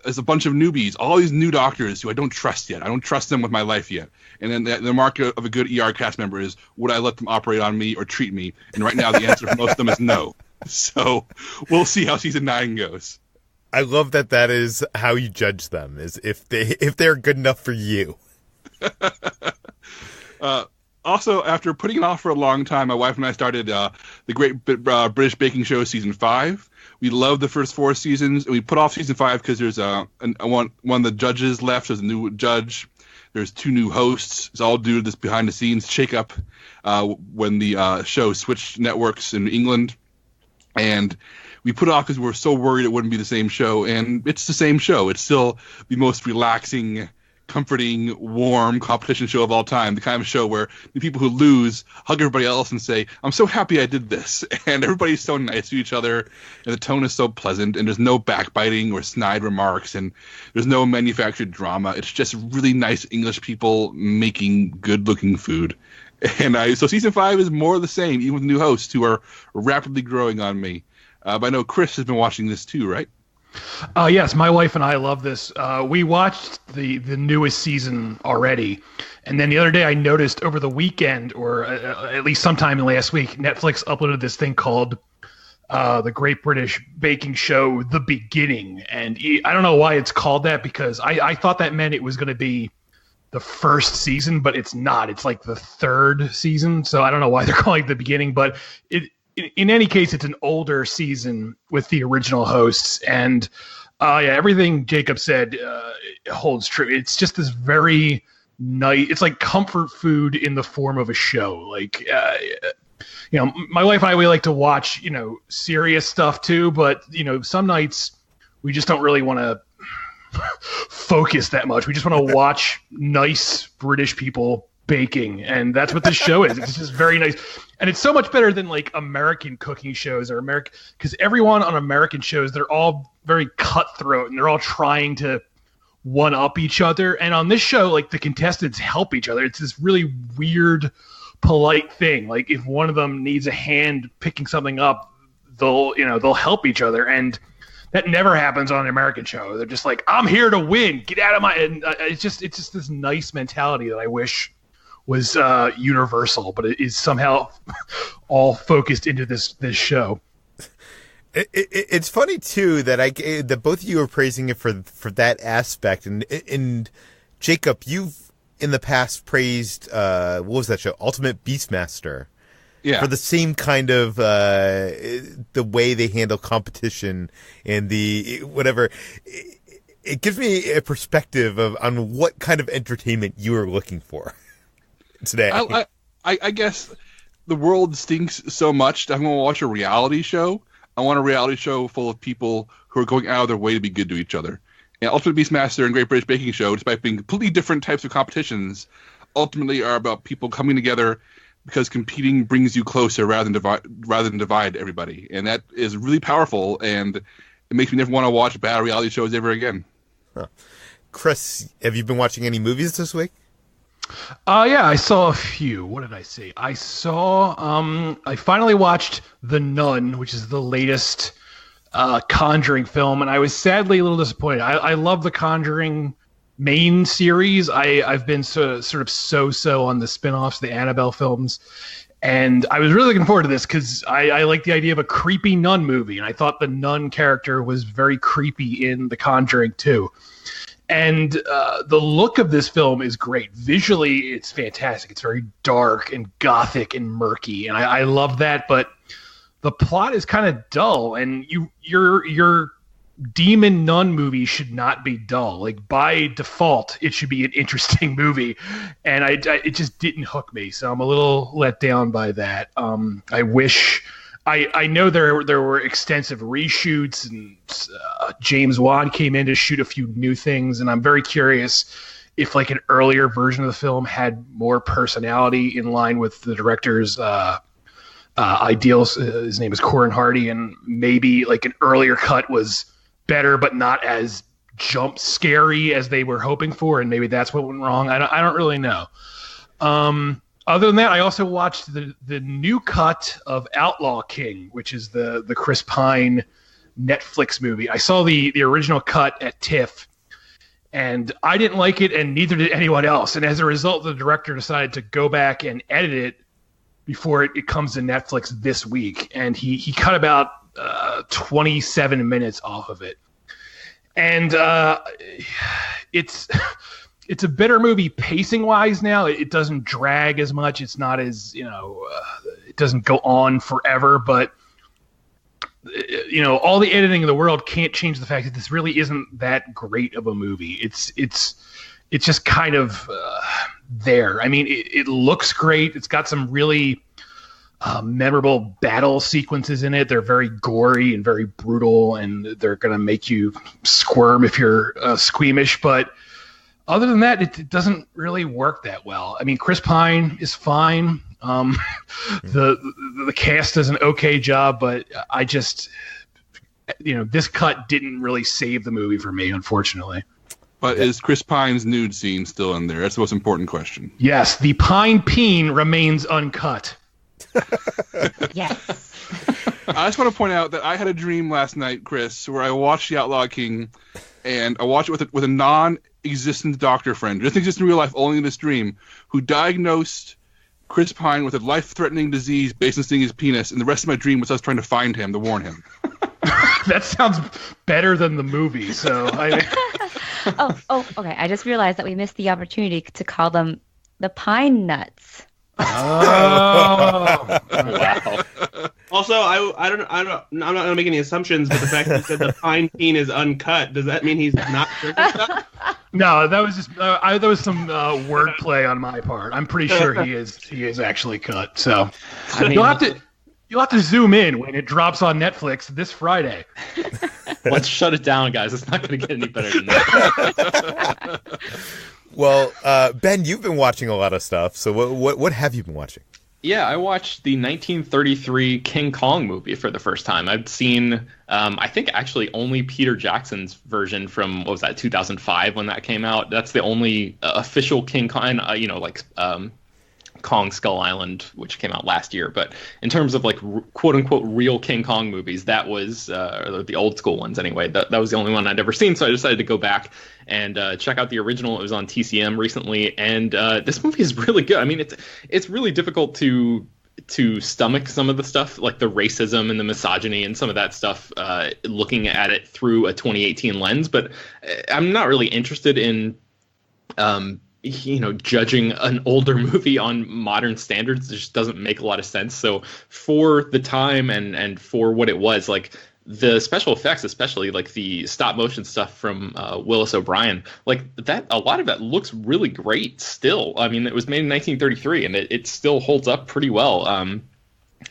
there's a bunch of newbies, all these new doctors who I don't trust yet. I don't trust them with my life yet. And then the mark of a good ER cast member is, would I let them operate on me or treat me? And right now the answer for most of them is no. So we'll see how season 9 goes. I love that is how you judge them, is if they're good enough for you. Also, after putting it off for a long time, my wife and I started the Great British Baking Show season 5. We loved the first 4 seasons, and we put off season 5 because there's one of the judges left. There's a new judge. There's 2 new hosts. It's all due to this behind-the-scenes shakeup when the show switched networks in England. And we put it off because we were so worried it wouldn't be the same show. And it's the same show. It's still the most relaxing, comforting, warm competition show of all time. The kind of show where the people who lose hug everybody else and say, I'm so happy I did this. And everybody's so nice to each other, and the tone is so pleasant, and there's no backbiting or snide remarks, and there's no manufactured drama. It's just really nice English people making good-looking food. And so season 5 is more of the same, even with new hosts who are rapidly growing on me. But I know Chris has been watching this too, right? Yes, my wife and I love this. We watched the newest season already, and then the other day I noticed over the weekend, or at least sometime last week, Netflix uploaded this thing called the Great British Baking Show: The Beginning, and I don't know why it's called that, because I thought that meant it was going to be the first season, but it's not. It's like the 3rd season, so I don't know why they're calling it The Beginning, but in any case, it's an older season with the original hosts, and everything Jacob said holds true. It's just this very nice. It's like comfort food in the form of a show. Like my wife and I, we like to watch, serious stuff too, but, some nights we just don't really want to focus that much. We just want to watch nice British people baking, and that's what this show is. It's just very nice, and it's so much better than like American cooking shows or American, because everyone on American shows, they're all very cutthroat and they're all trying to one up each other, and on this show, like, the contestants help each other. It's this really weird, polite thing. Like, if one of them needs a hand picking something up, they'll help each other, and that never happens on an American show. They're just like, I'm here to win, get out of my, and it's just this nice mentality that I wish was universal, but it is somehow all focused into this show. It's funny too that both of you are praising it for that aspect, and Jacob, you've in the past praised what was that show, Ultimate Beastmaster, for the same kind of the way they handle competition and the whatever. It gives me a perspective on what kind of entertainment you are looking for today. I guess the world stinks so much that I'm going to watch a reality show. I want a reality show full of people who are going out of their way to be good to each other. And Ultimate Beastmaster and Great British Baking Show, despite being completely different types of competitions, ultimately are about people coming together because competing brings you closer rather than divide everybody. And that is really powerful, and it makes me never want to watch bad reality shows ever again. Huh. Chris, have you been watching any movies this week? Yeah, I saw a few. What did I see? I finally watched The Nun, which is the latest Conjuring film, and I was sadly a little disappointed. I love the Conjuring main series. I've been sort of so on the spin-offs, the Annabelle films, and I was really looking forward to this because I like the idea of a creepy nun movie, and I thought the nun character was very creepy in The Conjuring too. And the look of this film is great. Visually, it's fantastic. It's very dark and gothic and murky, and I love that. But the plot is kind of dull, and your demon nun movie should not be dull. Like, by default, it should be an interesting movie, and it just didn't hook me. So I'm a little let down by that. I wish. I know there were extensive reshoots, and James Wan came in to shoot a few new things, and I'm very curious if like an earlier version of the film had more personality in line with the director's ideals. His name is Corin Hardy, and maybe like an earlier cut was better, but not as jump scary as they were hoping for, and maybe that's what went wrong. I don't really know. Other than that, I also watched the new cut of Outlaw King, which is the Chris Pine Netflix movie. I saw the original cut at TIFF, and I didn't like it, and neither did anyone else. And as a result, the director decided to go back and edit it before it comes to Netflix this week. And he cut about 27 minutes off of it. And it's a better movie pacing wise now. It doesn't drag as much. It's not as, it doesn't go on forever, but all the editing in the world can't change the fact that this really isn't that great of a movie. It's just kind of there. I mean, it looks great. It's got some really memorable battle sequences in it. They're very gory and very brutal, and they're going to make you squirm if you're squeamish, but other than that, it doesn't really work that well. I mean, Chris Pine is fine. The cast does an okay job, but I just, this cut didn't really save the movie for me, unfortunately. But is Chris Pine's nude scene still in there? That's the most important question. Yes, the Pine Peen remains uncut. Yes. I just want to point out that I had a dream last night, Chris, where I watched The Outlaw King, and I watched it with a non-existent doctor friend, who doesn't exist in real life, only in this dream, who diagnosed Chris Pine with a life-threatening disease based on seeing his penis, and the rest of my dream was us trying to find him, to warn him. That sounds better than the movie, so okay. I just realized that we missed the opportunity to call them the Pine Nuts. Oh, Wow. Also, I'm not going to make any assumptions, but the fact that you said the Pine Peen is uncut, does that mean he's not circumcised? No, that was just that was some wordplay on my part. I'm pretty sure he is actually cut. So I mean, you'll have to zoom in when it drops on Netflix this Friday. let's shut it down, guys. It's not going to get any better than that. Well, Ben, you've been watching a lot of stuff. So what have you been watching? Yeah, I watched the 1933 King Kong movie for the first time. I've seen, I think actually only Peter Jackson's version from, what was that, 2005 when that came out. That's the only official King Kong, Kong Skull Island, which came out last year. But in terms of like quote unquote real King Kong movies, that was the old school ones anyway. That was the only one I'd ever seen. So I decided to go back and check out the original. It was on TCM recently, and this movie is really good. I mean, it's really difficult to stomach some of the stuff, like the racism and the misogyny and some of that stuff, looking at it through a 2018 lens. But I'm not really interested in judging an older movie on modern standards. It just doesn't make a lot of sense. So for the time and for what it was, like the special effects, especially like the stop motion stuff from Willis O'Brien, like that, a lot of that looks really great still. I mean, it was made in 1933 and it still holds up pretty well.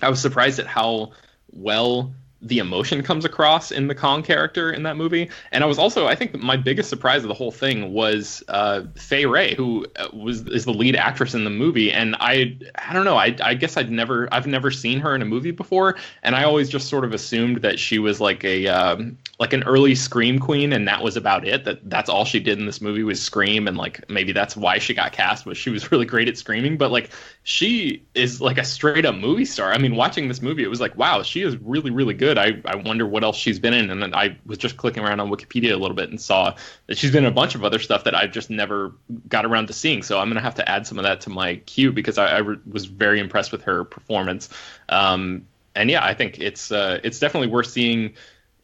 I was surprised at how well the emotion comes across in the Kong character in that movie. And I was also, I think my biggest surprise of the whole thing was Fay Wray, who is the lead actress in the movie. And I don't know, I guess I've never seen her in a movie before. And I always just sort of assumed that she was like an early scream queen, and that was about it. That's all she did in this movie was scream, and like maybe that's why she got cast, was she was really great at screaming. But like she is like a straight up movie star. I mean, watching this movie, it was like, wow, she is really, really good. I wonder what else she's been in. And then I was just clicking around on Wikipedia a little bit and saw that she's been in a bunch of other stuff that I've just never got around to seeing. So I'm going to have to add some of that to my queue, because I was very impressed with her performance. And yeah, I think it's definitely worth seeing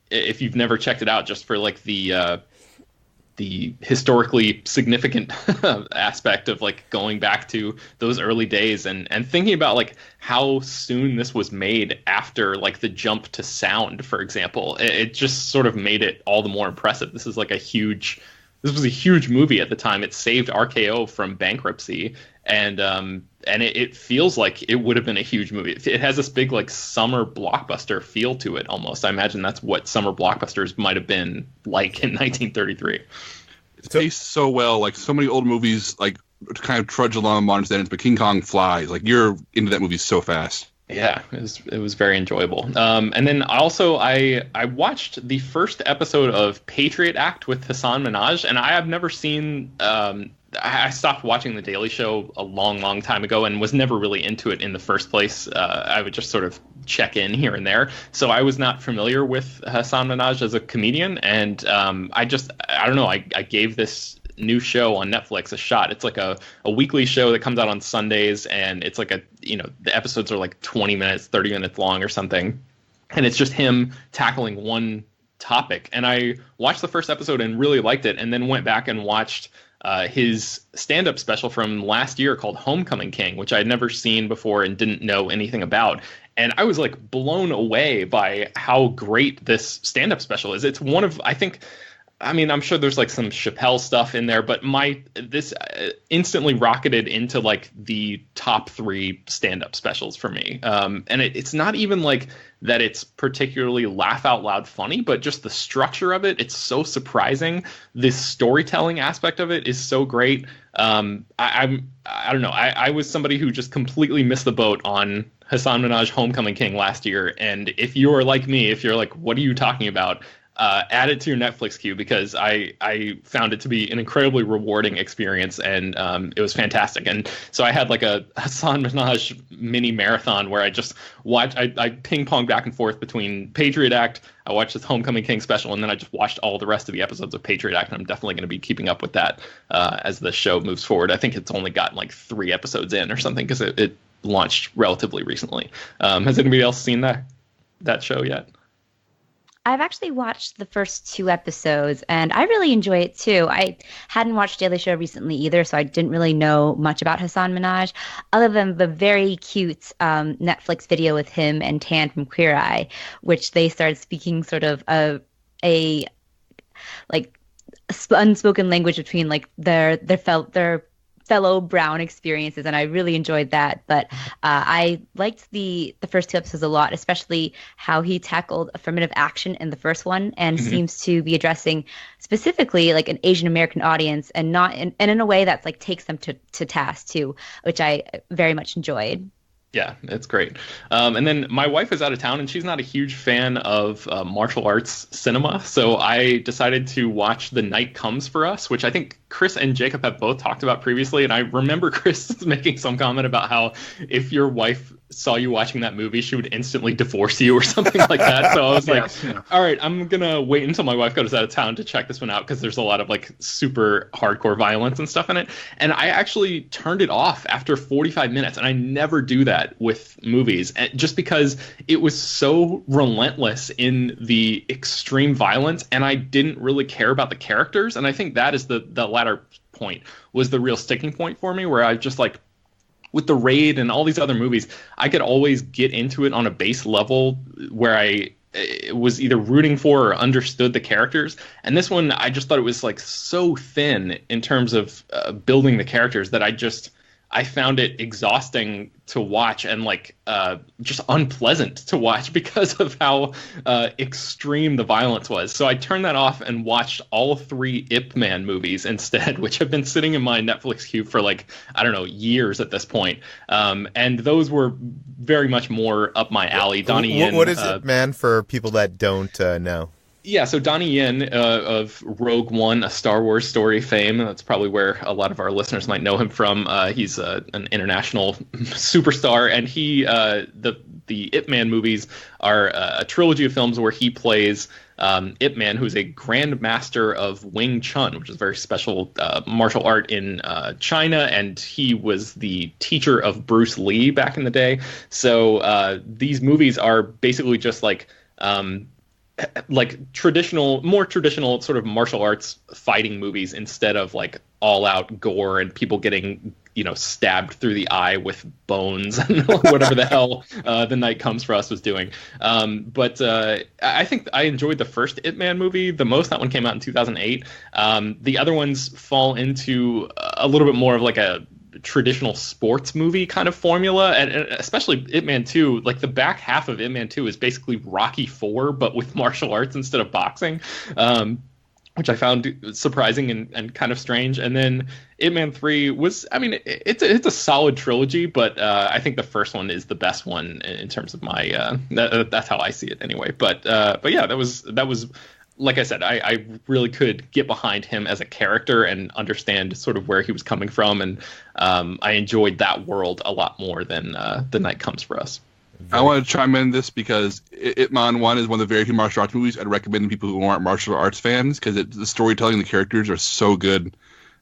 if you've never checked it out, just for like the historically significant aspect of like going back to those early days and thinking about like how soon this was made after like the jump to sound, for example. It just sort of made it all the more impressive. This was a huge movie at the time. It saved RKO from bankruptcy, and it feels like it would have been a huge movie. It has this big like summer blockbuster feel to it almost. I imagine that's what summer blockbusters might have been like in 1933. It tastes so well. Like so many old movies, like kind of trudge along modern standards, but King Kong flies. Like you're into that movie so fast. Yeah, it was very enjoyable. And then also I watched the first episode of Patriot Act with Hassan Minhaj, and I have never seen. I stopped watching The Daily Show a long, long time ago and was never really into it in the first place. I would just sort of check in here and there. So I was not familiar with Hassan Minhaj as a comedian. And I don't know, I gave this new show on Netflix a shot. It's like a weekly show that comes out on Sundays, and it's like the episodes are like 20 minutes, 30 minutes long or something. And it's just him tackling one topic. And I watched the first episode and really liked it, and then went back and watched his stand-up special from last year called Homecoming King, which I'd never seen before and didn't know anything about. And I was like blown away by how great this stand-up special is. It's one of, I'm sure there's like some Chappelle stuff in there, but this instantly rocketed into like the top 3 stand-up specials for me. And it's not even like that it's particularly laugh out loud funny, but just the structure of it, it's so surprising. This storytelling aspect of it is so great. I don't know. I was somebody who just completely missed the boat on Hassan Minhaj Homecoming King last year. And if you are like me, if you're like, what are you talking about? Add it to your Netflix queue, because I found it to be an incredibly rewarding experience, and it was fantastic. And so I had like a Hassan Minhaj mini marathon where I just watched, I ping pong back and forth between Patriot Act, I watched this Homecoming King special, and then I just watched all the rest of the episodes of Patriot Act, and I'm definitely going to be keeping up with that as the show moves forward. I think it's only gotten like 3 episodes in or something, because it launched relatively recently. Has anybody else seen that show yet? I've actually watched the first 2 episodes, and I really enjoy it too. I hadn't watched Daily Show recently either, so I didn't really know much about Hassan Minhaj, other than the very cute Netflix video with him and Tan from Queer Eye, which they started speaking sort of a unspoken language between like their fellow brown experiences, and I really enjoyed that. But I liked the first two episodes a lot, especially how he tackled affirmative action in the first one, and seems to be addressing specifically like an Asian American audience, and not in a way that's like takes them to task too, which I very much enjoyed. Yeah, it's great. And then my wife is out of town, and she's not a huge fan of martial arts cinema. So I decided to watch The Night Comes for Us, which I think Chris and Jacob have both talked about previously. And I remember Chris making some comment about how if your wife saw you watching that movie, she would instantly divorce you or something like that. So I was like, all right, I'm going to wait until my wife goes out of town to check this one out, because there's a lot of like super hardcore violence and stuff in it. And I actually turned it off after 45 minutes. And I never do that with movies, just because it was so relentless in the extreme violence, and I didn't really care about the characters. And I think that is the latter point was the real sticking point for me, where I just like, with The Raid and all these other movies, I could always get into it on a base level where I was either rooting for or understood the characters. And this one, I just thought it was like so thin in terms of building the characters that I found it exhausting to watch, and like just unpleasant to watch because of how extreme the violence was. So I turned that off and watched all 3 Ip Man movies instead, which have been sitting in my Netflix queue for like, I don't know, years at this point. And those were very much more up my alley. Donnie Yen. What is Ip Man for people that don't know? Yeah, so Donnie Yen of Rogue One, a Star Wars story fame. That's probably where a lot of our listeners might know him from. He's an international superstar, and the Ip Man movies are a trilogy of films where he plays Ip Man, who's a Grand Master of Wing Chun, which is a very special martial art in China, and he was the teacher of Bruce Lee back in the day. So these movies are basically just like more traditional sort of martial arts fighting movies, instead of like all out gore and people getting, stabbed through the eye with bones and whatever the hell The Night Comes for Us was doing. But I think I enjoyed the first Ip Man movie the most. That one came out in 2008. The other ones fall into a little bit more of like a traditional sports movie kind of formula, and especially Ip Man 2, like the back half of Ip Man 2 is basically Rocky 4 but with martial arts instead of boxing, which I found surprising and kind of strange. And then Ip Man 3 was, I mean, it's a solid trilogy, but I think the first one is the best one in terms of my that's how I see it anyway. But yeah, that was like I said, I really could get behind him as a character and understand sort of where he was coming from, and I enjoyed that world a lot more than The Night Comes for Us. I want to chime in this because Ip Man 1 is one of the very few martial arts movies I'd recommend to people who aren't martial arts fans, because the storytelling and the characters are so good.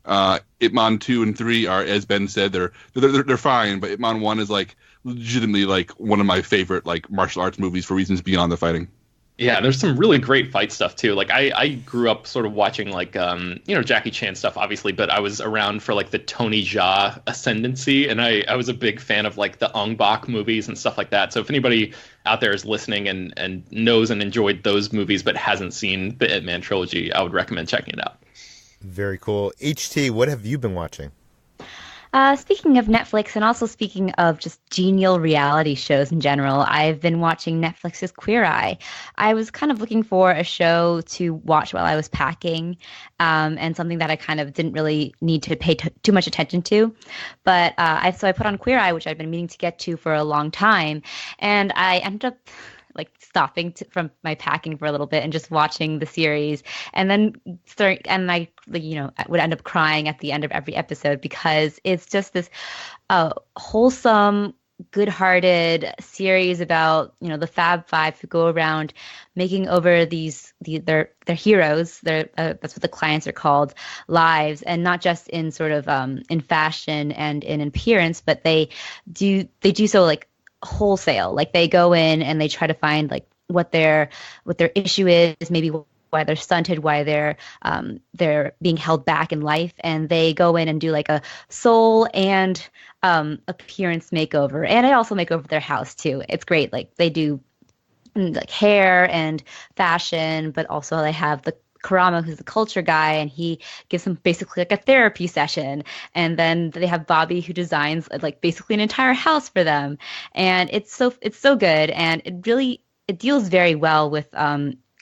Ip Man 2 and 3 are, as Ben said, they're fine, but Ip Man 1 is like legitimately like one of my favorite like martial arts movies for reasons beyond the fighting. Yeah, there's some really great fight stuff too. Like I grew up sort of watching like Jackie Chan stuff, obviously, but I was around for like the Tony Jaa ascendancy, and I was a big fan of like the Ong Bak movies and stuff like that. So if anybody out there is listening and knows and enjoyed those movies but hasn't seen the Ip Man trilogy, I would recommend checking it out. Very cool. HT, what have you been watching? Speaking of Netflix, and also speaking of just genial reality shows in general, I've been watching Netflix's Queer Eye. I was kind of looking for a show to watch while I was packing, and something that I kind of didn't really need to pay too much attention to. But I put on Queer Eye, which I've been meaning to get to for a long time, and I ended up like stopping from my packing for a little bit and just watching the series, and then I would end up crying at the end of every episode, because it's just this wholesome, good-hearted series about the Fab Five who go around making over their heroes, that's what the clients are called, lives, and not just in sort of in fashion and in appearance, but they do so like wholesale. Like they go in and they try to find like what their issue is, maybe why they're stunted, why they're being held back in life, and they go in and do like a soul and appearance makeover. And I also make over their house too. It's great. Like they do like hair and fashion, but also they have the Karama, who's the culture guy, and he gives them basically like a therapy session. And then they have Bobby, who designs like basically an entire house for them. And it's so good, and it deals very well with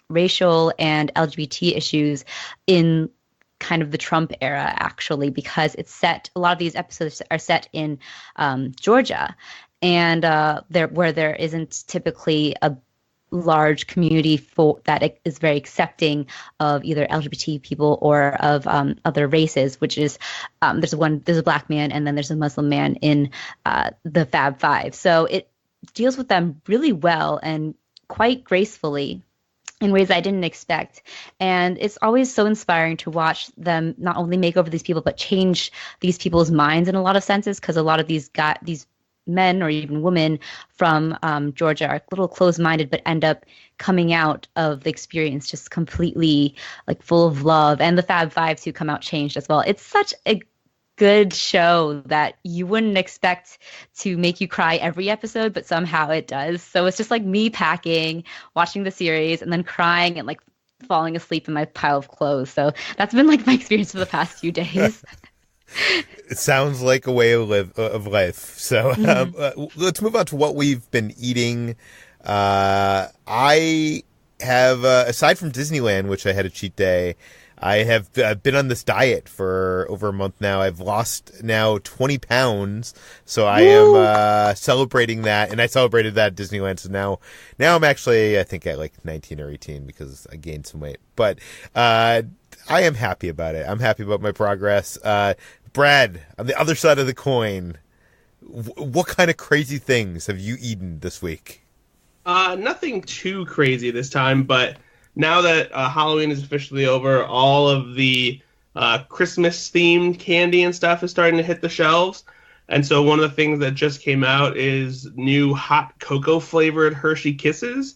racial and LGBT issues in kind of the Trump era, actually, because a lot of these episodes are set in Georgia, and where there isn't typically a large community that is very accepting of either LGBT people or of other races, which is there's a black man and then there's a Muslim man in the Fab Five. So it deals with them really well and quite gracefully in ways I didn't expect. And it's always so inspiring to watch them not only make over these people, but change these people's minds in a lot of senses, because a lot of these men or even women from Georgia are a little closed-minded, but end up coming out of the experience just completely like full of love. And the Fab Fives who come out changed as well. It's such a good show that you wouldn't expect to make you cry every episode, but somehow it does. So it's just like me packing, watching the series, and then crying and like falling asleep in my pile of clothes. So that's been like my experience for the past few days. It sounds like a way of life. So let's move on to what we've been eating. I have, aside from Disneyland, which I had a cheat day, I have been on this diet for over a month now. I've lost now 20 pounds. So I am celebrating that. And I celebrated that at Disneyland. So now I'm actually, I think, at like 19 or 18 because I gained some weight. But I am happy about it. I'm happy about my progress. Brad, on the other side of the coin, what kind of crazy things have you eaten this week? Nothing too crazy this time, but now that Halloween is officially over, all of the Christmas-themed candy and stuff is starting to hit the shelves. And so one of the things that just came out is new hot cocoa-flavored Hershey Kisses.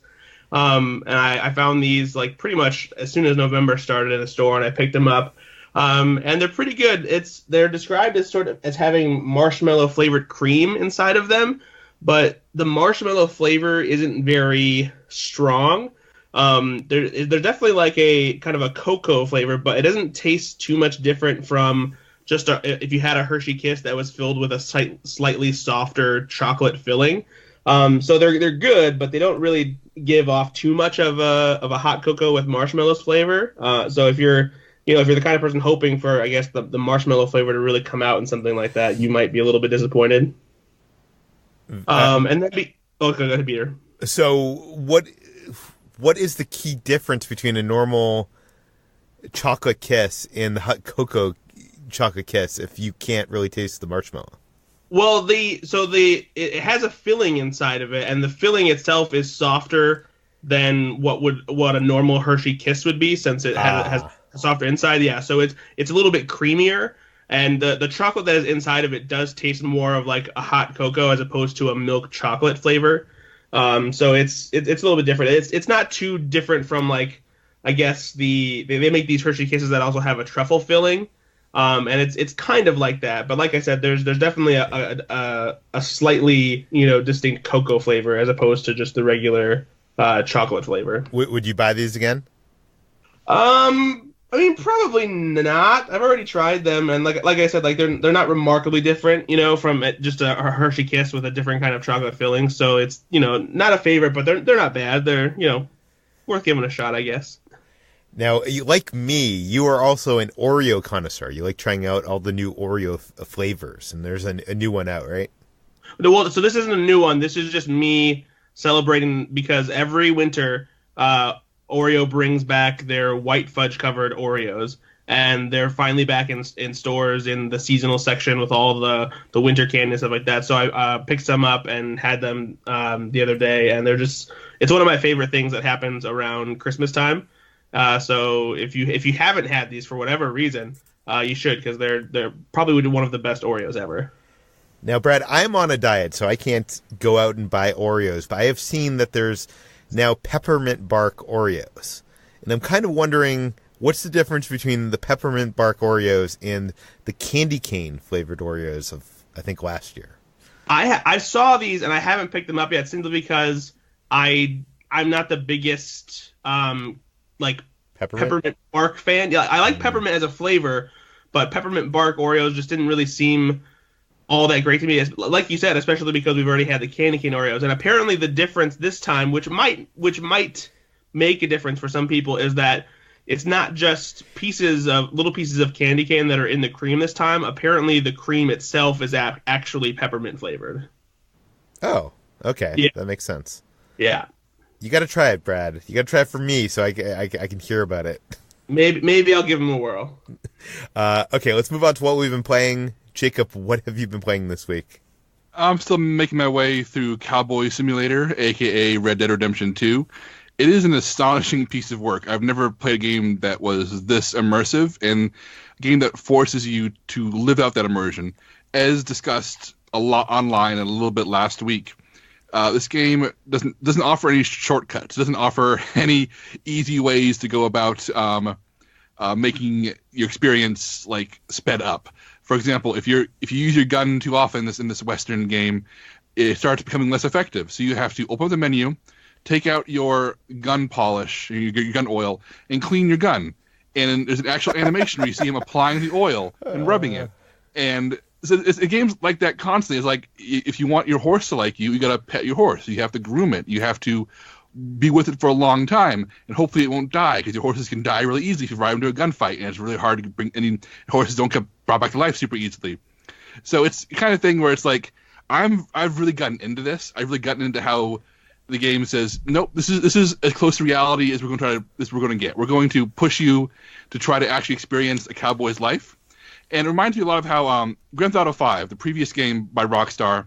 And I found these like pretty much as soon as November started in the store, and I picked them up. And they're pretty good. They're described as sort of as having marshmallow flavored cream inside of them, but the marshmallow flavor isn't very strong. They're definitely like a kind of a cocoa flavor, but it doesn't taste too much different from just if you had a Hershey Kiss that was filled with a slightly softer chocolate filling. So they're good, but they don't really give off too much of a hot cocoa with marshmallows flavor. So if you're the kind of person hoping for, I guess, the marshmallow flavor to really come out in something like that, you might be a little bit disappointed. And then go ahead, Peter. So what is the key difference between a normal chocolate kiss and the hot cocoa chocolate kiss if you can't really taste the marshmallow? Well, it has a filling inside of it, and the filling itself is softer than what a normal Hershey Kiss would be, since it has a softer inside. Yeah, so it's a little bit creamier, and the chocolate that is inside of it does taste more of like a hot cocoa as opposed to a milk chocolate flavor. So it's a little bit different. It's not too different from, like, I guess they make these Hershey Kisses that also have a truffle filling. And it's kind of like that, but like I said, there's definitely a slightly distinct cocoa flavor as opposed to just the regular chocolate flavor. Would you buy these again? I mean, probably not. I've already tried them, and like I said, like they're not remarkably different, from just a Hershey Kiss with a different kind of chocolate filling. So it's not a favorite, but they're not bad. They're worth giving a shot, I guess. Now, like me, you are also an Oreo connoisseur. You like trying out all the new Oreo flavors, and there's a new one out, right? Well, so this isn't a new one. This is just me celebrating because every winter, Oreo brings back their white fudge covered Oreos, and they're finally back in stores in the seasonal section with all the winter candy and stuff like that. So I picked some up and had them the other day, and it's one of my favorite things that happens around Christmas time. So if you haven't had these for whatever reason, you should, because they're probably one of the best Oreos ever. Now, Brad, I'm on a diet, so I can't go out and buy Oreos, but I have seen that there's now peppermint bark Oreos. And I'm kind of wondering, what's the difference between the peppermint bark Oreos and the candy cane flavored Oreos of, I think, last year? I saw these, and I haven't picked them up yet, simply because I'm not the biggest peppermint bark fan. Yeah, I like peppermint as a flavor, but peppermint bark Oreos just didn't really seem all that great to me. Like you said, especially because we've already had the candy cane Oreos, and apparently the difference this time, which might make a difference for some people, is that it's not just little pieces of candy cane that are in the cream this time. Apparently, the cream itself is actually peppermint flavored. Oh, okay. Yeah. That makes sense. Yeah. You got to try it, Brad. You got to try it for me so I can hear about it. Maybe I'll give them a whirl. Okay, let's move on to what we've been playing. Jacob, what have you been playing this week? I'm still making my way through Cowboy Simulator, a.k.a. Red Dead Redemption 2. It is an astonishing piece of work. I've never played a game that was this immersive, and a game that forces you to live out that immersion. As discussed a lot online and a little bit last week, this game doesn't offer any shortcuts. It doesn't offer any easy ways to go about making your experience like sped up. For example, if you use your gun too often in this Western game, it starts becoming less effective. So you have to open up the menu, take out your gun polish, your gun oil, and clean your gun. And there's an actual animation where you see him applying the oil and rubbing it. And so it's games like that constantly. It's like if you want your horse to like you, you got to pet your horse. You have to groom it. You have to be with it for a long time, and hopefully it won't die, because your horses can die really easily if you ride into a gunfight, and it's really hard to bring any horses don't get brought back to life super easily. So it's the kind of thing where it's like I've really gotten into this. I've really gotten into how the game says, nope, this is as close to reality as we're going to get. We're going to push you to try to actually experience a cowboy's life. And it reminds me a lot of how Grand Theft Auto 5, the previous game by Rockstar,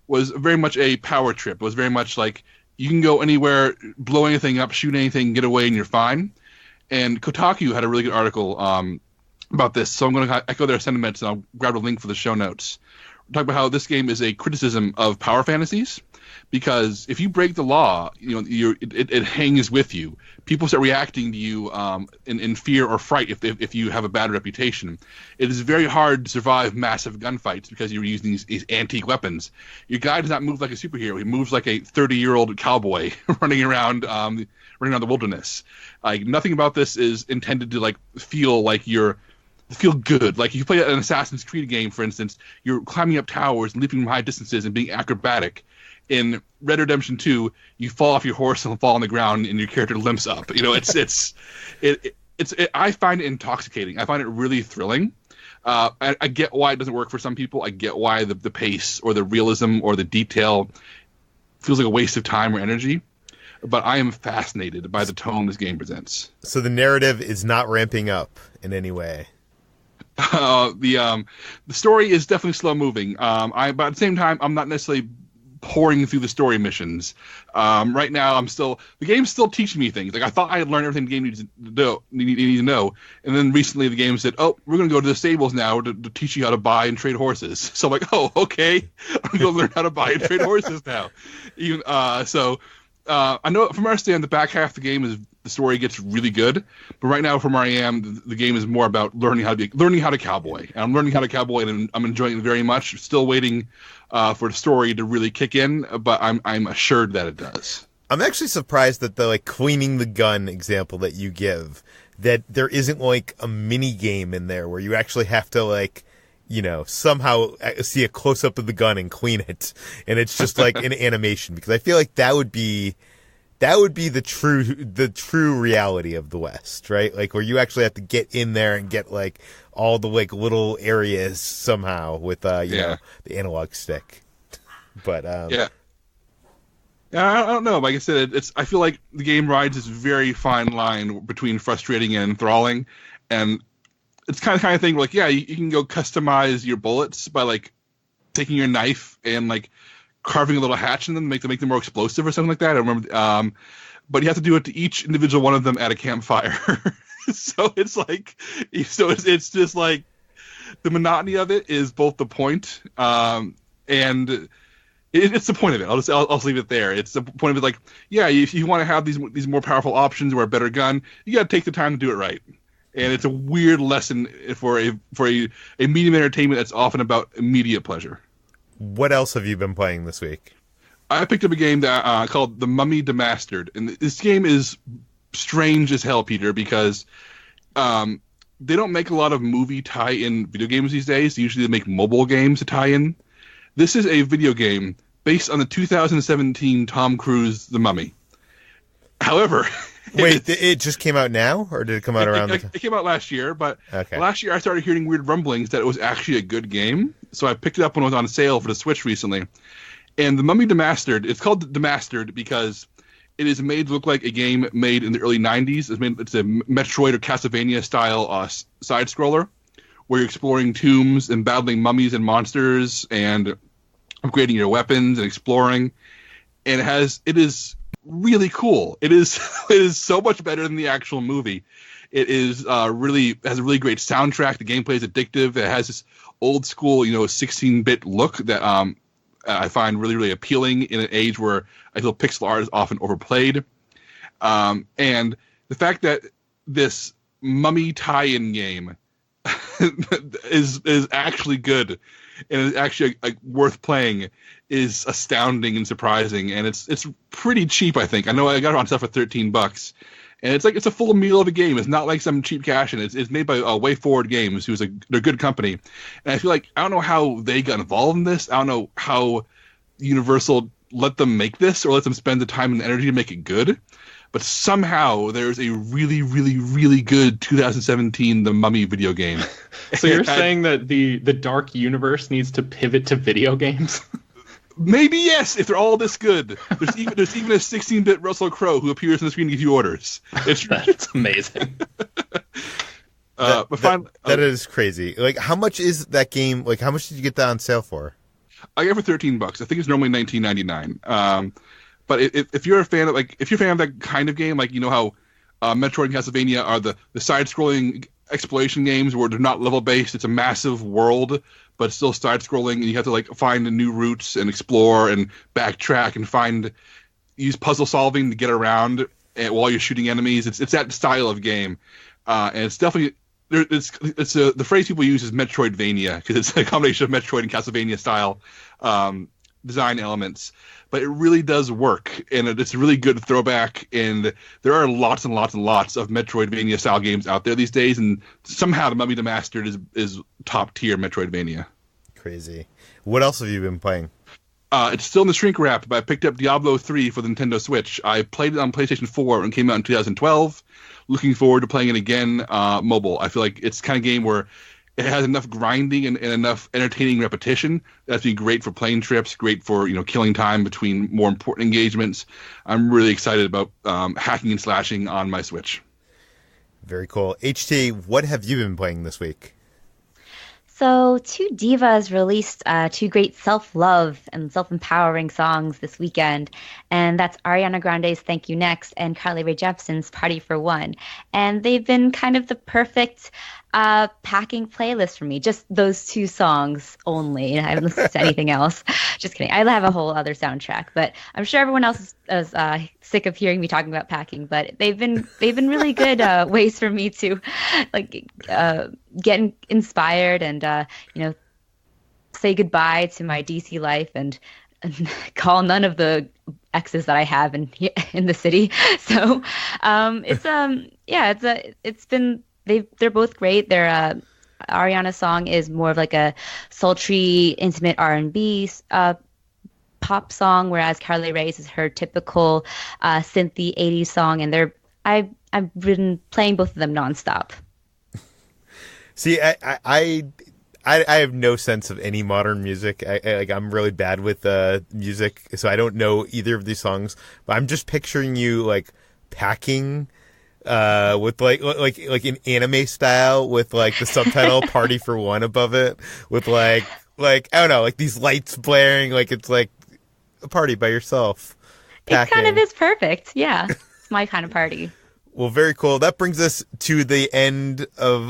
was very much a power trip. It was very much like you can go anywhere, blow anything up, shoot anything, get away, and you're fine. And Kotaku had a really good article about this, so I'm going to echo their sentiments, and I'll grab a link for the show notes. Talk about how this game is a criticism of power fantasies, because if you break the law, it hangs with you. People start reacting to you in fear or fright if you have a bad reputation. It is very hard to survive massive gunfights because you're using these antique weapons. Your guy does not move like a superhero. He moves like a 30-year-old cowboy running around the wilderness. Like, nothing about this is intended to feel good. Like, if you play an Assassin's Creed game, for instance, you're climbing up towers, leaping from high distances, and being acrobatic. In Red Dead Redemption 2, you fall off your horse and fall on the ground, and your character limps up. I find it intoxicating. I find it really thrilling. I get why it doesn't work for some people. I get why the pace or the realism or the detail feels like a waste of time or energy. But I am fascinated by the tone this game presents. So the narrative is not ramping up in any way. The story is definitely slow moving. But at the same time, I'm not necessarily pouring through the story missions. Right now, the game's still teaching me things. Like, I thought I had learned everything the game needed to know, and then recently the game said, "Oh, we're going to go to the stables now to teach you how to buy and trade horses." So I'm like, "Oh, okay, I'm going to learn how to buy and trade horses now." I know from where I stand, the back half of the game the story gets really good, but right now, from where I am, the game is more about learning how to cowboy. And I'm learning how to cowboy, and I'm enjoying it very much. Still waiting for the story to really kick in, but I'm assured that it does. I'm actually surprised that the cleaning the gun example that you give, that there isn't a mini game in there where you actually have to somehow see a close up of the gun and clean it, and it's just like an animation, because I feel like that would be the true reality of the West, right? Like, where you actually have to get in there and get all the little areas somehow with the analog stick. But yeah, I don't know. Like I said, I feel like the game rides this very fine line between frustrating and enthralling, and it's kind of thing where you can go customize your bullets by taking your knife and carving a little hatch in them to make them more explosive or something like that. I remember, but you have to do it to each individual one of them at a campfire. So it's just the monotony of it is both the point, and it's the point of it. I'll just leave it there. It's the point of it. If you want to have these more powerful options or a better gun, you got to take the time to do it right. And it's a weird lesson for a medium entertainment that's often about immediate pleasure. What else have you been playing this week? I picked up a game that called The Mummy Demastered, and this game is strange as hell, Peter, because they don't make a lot of movie tie-in video games these days. Usually they make mobile games to tie in. This is a video game based on the 2017 Tom Cruise The Mummy. However... Wait, it just came out now? Or did it come out around the time? It came out last year, but Okay. last year I started hearing weird rumblings that it was actually a good game. So I picked it up when it was on sale for the Switch recently. And The Mummy Demastered, it's called Demastered because it is made to look like a game made in the early 90s. It's a Metroid or Castlevania style side-scroller where you're exploring tombs and battling mummies and monsters and upgrading your weapons and exploring. And it is really cool. It is so much better than the actual movie. It is really has a really great soundtrack. The gameplay is addictive. It has this old school, 16-bit look that I find really, really appealing in an age where I feel pixel art is often overplayed. And the fact that this mummy tie-in game is actually good and is actually worth playing is astounding and surprising, and it's pretty cheap. I think I know I got it on stuff for $13, and it's a full meal of a game. It's not like some cheap cash, and it's made by Way Forward Games, they're a good company, and I feel like I don't know how they got involved in this. I don't know how Universal let them make this or let them spend the time and energy to make it good. But somehow there's a really, really, really good 2017 The Mummy video game. So you're saying that the dark universe needs to pivot to video games? Maybe yes, if they're all this good. There's even a 16-bit Russell Crowe who appears on the screen to give you orders. That's amazing. That is crazy. Like, how much is that game? Like, how much did you get that on sale for? I got it for $13. I think it's normally $19.99. But if you're a fan of that kind of game, like how Metroid and Castlevania are the side-scrolling exploration games where they're not level-based, it's a massive world, but it's still side-scrolling, and you have to find new routes and explore and backtrack and use puzzle solving to get around while you're shooting enemies. It's that style of game, and it's definitely the phrase people use is Metroidvania because it's a combination of Metroid and Castlevania style design elements. But it really does work, and it's a really good throwback, and there are lots and lots and lots of Metroidvania-style games out there these days, and somehow The Mummy Demastered is top-tier Metroidvania. Crazy. What else have you been playing? It's still in the shrink wrap, but I picked up Diablo 3 for the Nintendo Switch. I played it on PlayStation 4 when it came out in 2012. Looking forward to playing it again mobile. I feel like it's the kind of game where it has enough grinding and enough entertaining repetition that's been great for plane trips, great for killing time between more important engagements. I'm really excited about hacking and slashing on my Switch. Very cool. HT, what have you been playing this week? So, two divas released two great self-love and self-empowering songs this weekend, and that's Ariana Grande's Thank You Next and Carly Rae Jepsen's Party for One. And they've been kind of the perfect packing playlist for me, just those two songs only. I haven't listened to anything else. Just kidding. I have a whole other soundtrack, but I'm sure everyone else is sick of hearing me talking about packing. But they've been really good ways for me to get inspired and say goodbye to my DC life and call none of the exes that I have in the city. So they're both great. Ariana's song is more of like a sultry, intimate R&B pop song, whereas Carly Rae's is her typical synthy 80s song. And I've been playing both of them nonstop. See, I have no sense of any modern music. I'm really bad with music, so I don't know either of these songs. But I'm just picturing you packing. With like an anime style with the subtitle Party for One above it with I don't know, these lights blaring, it's like a party by yourself. Packing. It kind of is perfect. Yeah. It's my kind of party. Well, very cool. That brings us to the end of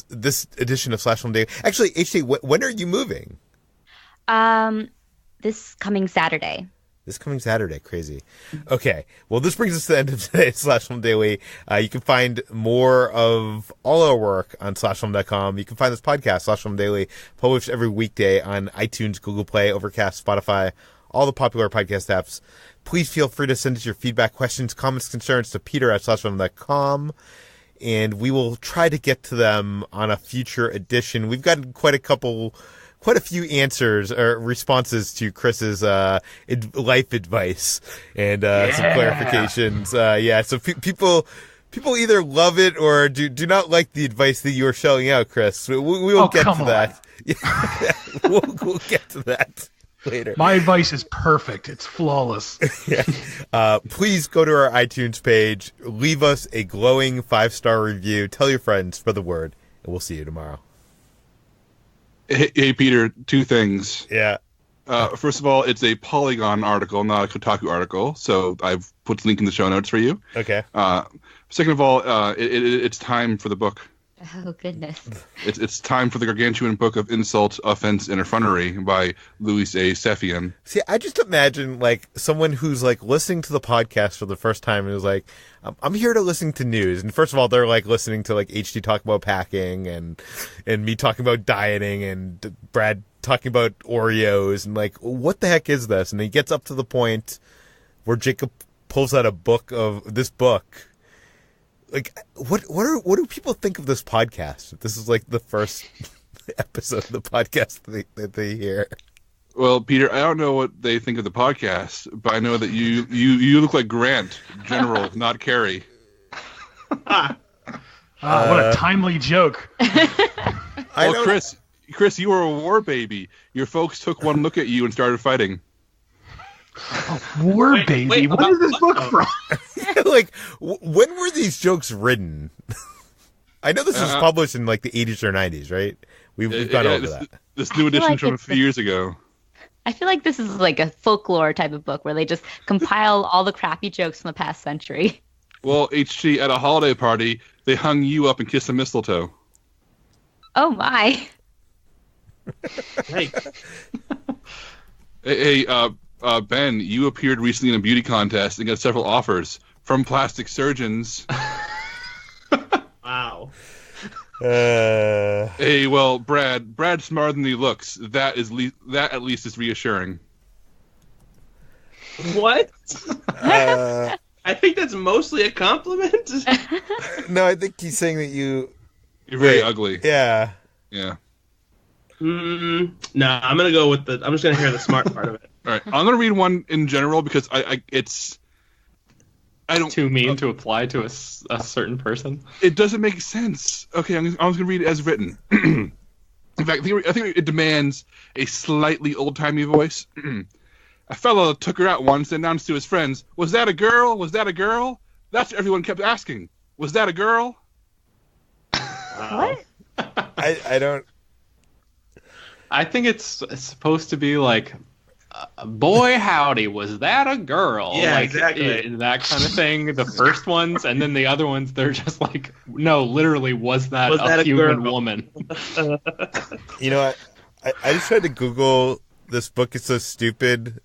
this edition of Slash Film Day. Actually, HT, when are you moving? This coming Saturday. This coming Saturday. Crazy. Okay. Well, this brings us to the end of today's Slash Film Daily. You can find more of all our work on slashfilm.com. You can find this podcast, Slash Film Daily, published every weekday on iTunes, Google Play, Overcast, Spotify, all the popular podcast apps. Please feel free to send us your feedback, questions, comments, concerns to peter@slashfilm.com, and we will try to get to them on a future edition. We've got quite a few answers or responses to Chris's life advice and some clarifications. So people either love it or do not like the advice that you are shelling out, Chris. We will get to that. We'll get to that later. My advice is perfect. It's flawless. Please go to our iTunes page, leave us a glowing 5-star review, tell your friends, spread the word, and we'll see you tomorrow. Hey, Peter, 2 things. Yeah. First of all, it's a Polygon article, not a Kotaku article, so I've put the link in the show notes for you. Okay. Second of all, it's time for the book. Oh, goodness. It's time for the gargantuan book of insult, offense, and effrontery by Louis A. Sephian. See, I just imagine, like, someone who's, like, listening to the podcast for the first time and is like, I'm here to listen to news. And first of all, they're, like, listening to, like, HT talk about packing and me talking about dieting and Brad talking about Oreos and, like, what the heck is this? And he gets up to the point where Jacob pulls out this book. Like, what do people think of this podcast? This is like the first episode of the podcast that they hear. Well, Peter, I don't know what they think of the podcast, but I know that you look like Grant, General, not Carrie. What a timely joke. Well, Chris, you were a war baby. Your folks took one look at you and started fighting. War baby? Wait, what is this book from? Like, when were these jokes written? I know this was published in, like, the 80s or 90s, right? We've gone over that. This new edition from a few years ago. I feel like this is like a folklore type of book where they just compile all the crappy jokes from the past century. Well, HT, at a holiday party, they hung you up and kissed the mistletoe. Oh, my. Hey. Hey, Ben, you appeared recently in a beauty contest and got several offers from plastic surgeons. Wow. Hey, well, Brad's smarter than he looks. That at least is reassuring. What? I think that's mostly a compliment. No, I think he's saying that you're very ugly. Yeah. Yeah. No, I'm gonna go with I'm just gonna hear the smart part of it. All right, I'm gonna read one in general because I don't Too mean to apply to a certain person. It doesn't make sense. Okay, I'm just gonna read it as written. In fact, I think it demands a slightly old-timey voice. A fellow took her out once and announced to his friends, "Was that a girl? Was that a girl?" That's what everyone kept asking. Was that a girl? What? I don't. I think it's supposed to be like, boy howdy, was that a girl? Yeah, like, exactly. That kind of thing. The first ones, and then the other ones, they're just like, no, literally, was that a human girl? woman? You know what? I just tried to Google "this book is so stupid"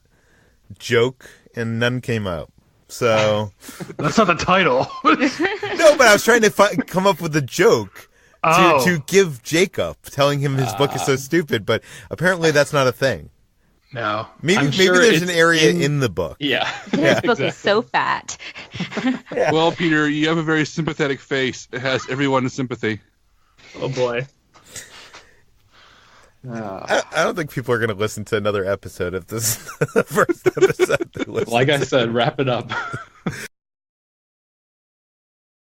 joke, and none came up. So That's not the title. no, but I was trying to come up with a joke to give Jacob, telling him his book is so stupid. But apparently, that's not a thing. No. Maybe sure there's an it's area in the book. Yeah. This book is so fat. Well, Peter, you have a very sympathetic face. It has everyone's sympathy. Oh boy. I don't think people are going to listen to another episode of this first episode. Like I said, wrap it up.